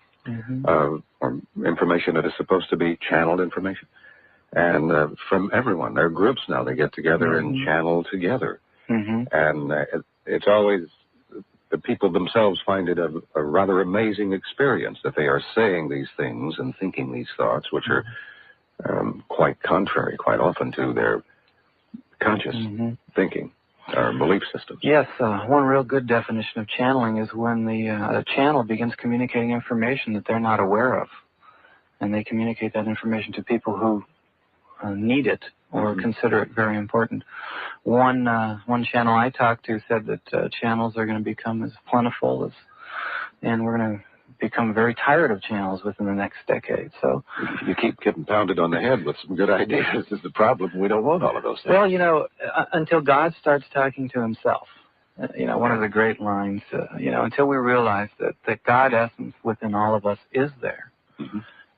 L: or information that is supposed to be channeled information. And from everyone. There are groups now. They get together and channel together. And it's always, the people themselves find it a rather amazing experience that they are saying these things and thinking these thoughts, which are quite contrary, quite often, to their conscious thinking. Our belief systems.
J: Yes, one real good definition of channeling is when the channel begins communicating information that they're not aware of, and they communicate that information to people who need it or consider it very important. One channel I talked to said that channels are going to become as plentiful and we're going to become very tired of channels within the next decade. So
L: you keep getting pounded on the head with some good ideas. This is the problem. We don't want all of those things.
J: Well, until God starts talking to himself, one of the great lines, until we realize that God essence within all of us is there.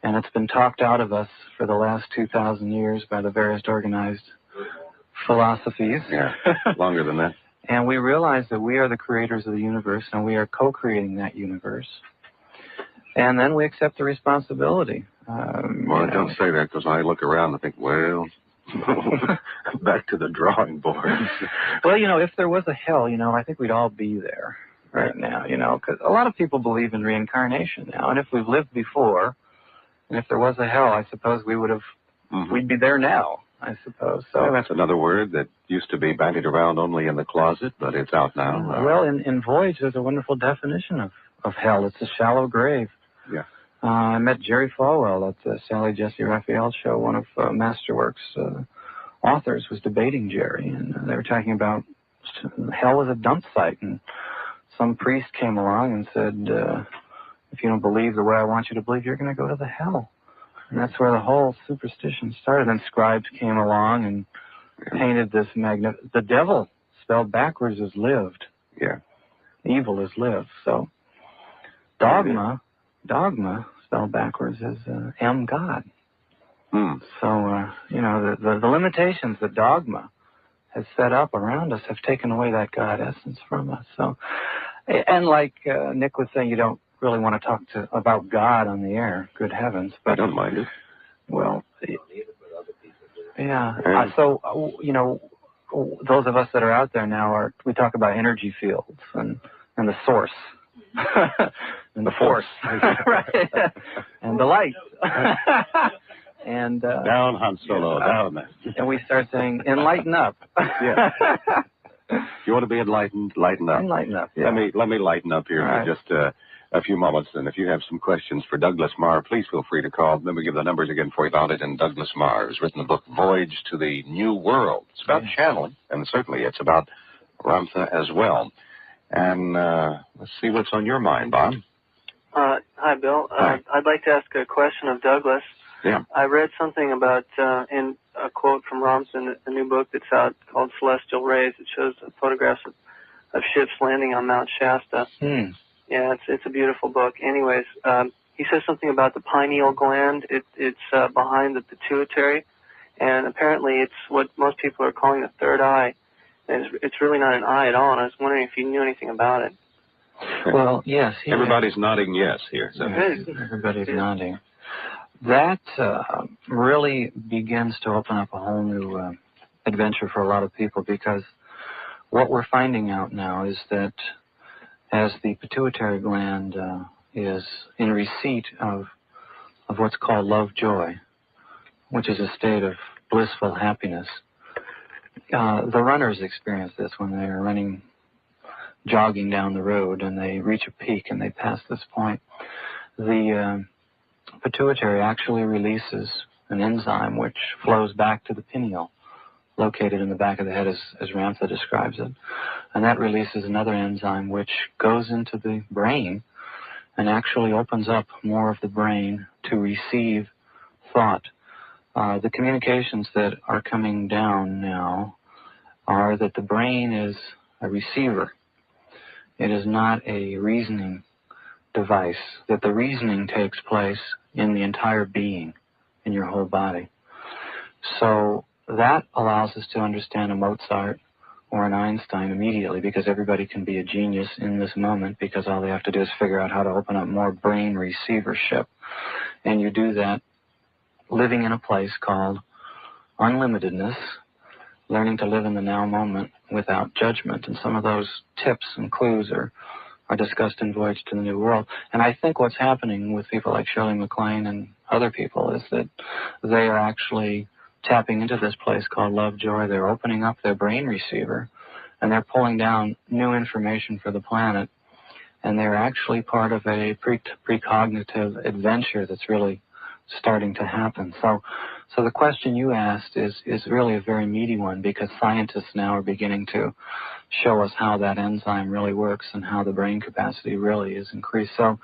J: And it's been talked out of us for the last 2,000 years by the various organized philosophies.
L: Yeah, longer than that.
J: And we realize that we are the creators of the universe, and we are co-creating that universe. And then we accept the responsibility.
L: Well, don't say that, because I look around and think, well, back to the drawing board.
J: Well, if there was a hell, I think we'd all be there right now, because a lot of people believe in reincarnation now. And if we've lived before, and if there was a hell, I suppose we would have, we'd be there now, I suppose. So
L: well, that's another word that used to be bandied around only in the closet, but it's out now.
J: Well, in Voyage, there's a wonderful definition of hell. It's a shallow grave.
L: Yeah.
J: I met Jerry Falwell at the Sally Jesse Raphael show. One of Masterworks' authors was debating Jerry, and they were talking about hell was a dump site. And some priest came along and said, if you don't believe the way I want you to believe, you're going to go to the hell. And that's where the whole superstition started. Then scribes came along and painted this the devil spelled backwards is lived.
F: Yeah.
J: Evil is lived. So dogma spelled backwards is M God. So, you know, the limitations that dogma has set up around us have taken away that God essence from us. So, and like Nick was saying, you don't really want to talk about God on the air. Good heavens. But
F: I don't mind it.
J: Well, yeah. So, you know, those of us that are out there now we talk about energy fields and the source. And the force. Right. And the light. And
F: down, Han Solo, down.
J: And we start saying, enlighten up.
F: Yeah. If you want to be enlightened, lighten up.
J: Enlighten up, yeah.
F: Let me lighten up here for just a few moments. And if you have some questions for Douglas Marr, please feel free to call. Let me give the numbers again for you. Found it in Douglas Marr, who's written the book Voyage to the New World. It's about channeling, and certainly it's about Ramtha as well. And let's see what's on your mind, Bob.
M: Hi, Bill.
F: Hi.
M: I'd like to ask a question of Douglas.
F: Yeah.
M: I read something about, in a quote from Ramtha in a new book that's out called Celestial Rays. It shows photographs of ships landing on Mount Shasta. Yeah, it's a beautiful book. Anyways, he says something about the pineal gland. It's behind the pituitary, and apparently it's what most people are calling the third eye. And it's really not an eye at all, and I was wondering if you knew anything about it.
J: Well, yes.
F: Everybody's nodding yes here. So.
J: Everybody's nodding. That really begins to open up a whole new adventure for a lot of people, because what we're finding out now is that as the pituitary gland is in receipt of what's called love joy, which is a state of blissful happiness, the runners experience this when they're jogging down the road and they reach a peak and they pass this point. The pituitary actually releases an enzyme which flows back to the pineal, located in the back of the head as Ramtha describes it. And that releases another enzyme which goes into the brain and actually opens up more of the brain to receive thought. The communications that are coming down now are that the brain is a receiver. It is not a reasoning device, that the reasoning takes place in the entire being, in your whole body. So that allows us to understand a Mozart or an Einstein immediately, because everybody can be a genius in this moment, because all they have to do is figure out how to open up more brain receivership. And you do that living in a place called unlimitedness, learning to live in the now moment without judgment. And some of those tips and clues are discussed in Voyage to the New World. And I think what's happening with people like Shirley MacLaine and other people is that they are actually tapping into this place called love joy. They're opening up their brain receiver, and they're pulling down new information for the planet. And they're actually part of a precognitive adventure that's really starting to happen. So the question you asked is really a very meaty one, because scientists now are beginning to show us how that enzyme really works and how the brain capacity really is increased. So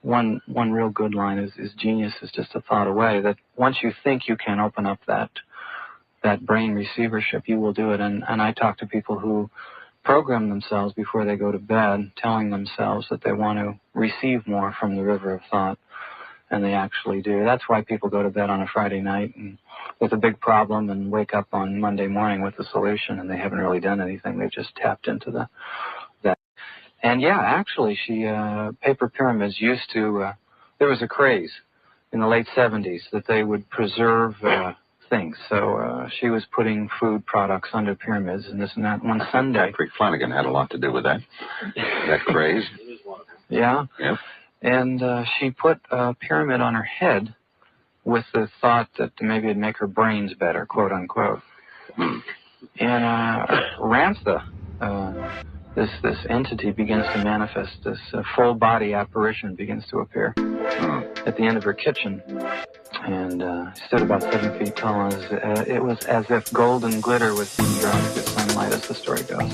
J: one real good line is genius is just a thought away, that once you think you can open up that brain receivership, you will do it. And I talk to people who program themselves before they go to bed, telling themselves that they want to receive more from the river of thought. And they actually do. That's why people go to bed on a Friday night and with a big problem and wake up on Monday morning with a solution, and they haven't really done anything. They've just tapped into that. And yeah, actually, paper pyramids used to, there was a craze in the late 70s that they would preserve things. So she was putting food products under pyramids and this and that. One Sunday.
F: Patrick Flanagan had a lot to do with that craze.
J: Yeah.
F: Yep.
J: And she put a pyramid on her head with the thought that maybe it'd make her brains better, quote unquote. And Ramtha, this entity begins to manifest. This full body apparition begins to appear at the end of her kitchen, and stood about 7 feet tall. It was as if golden glitter was being drawn to the sunlight, as the story goes.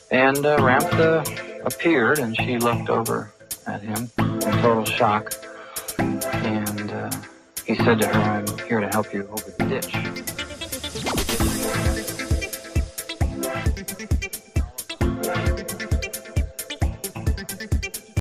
J: And Ramtha appeared, and she looked over at him in total shock, and He said to her, "I'm here to help you over the ditch."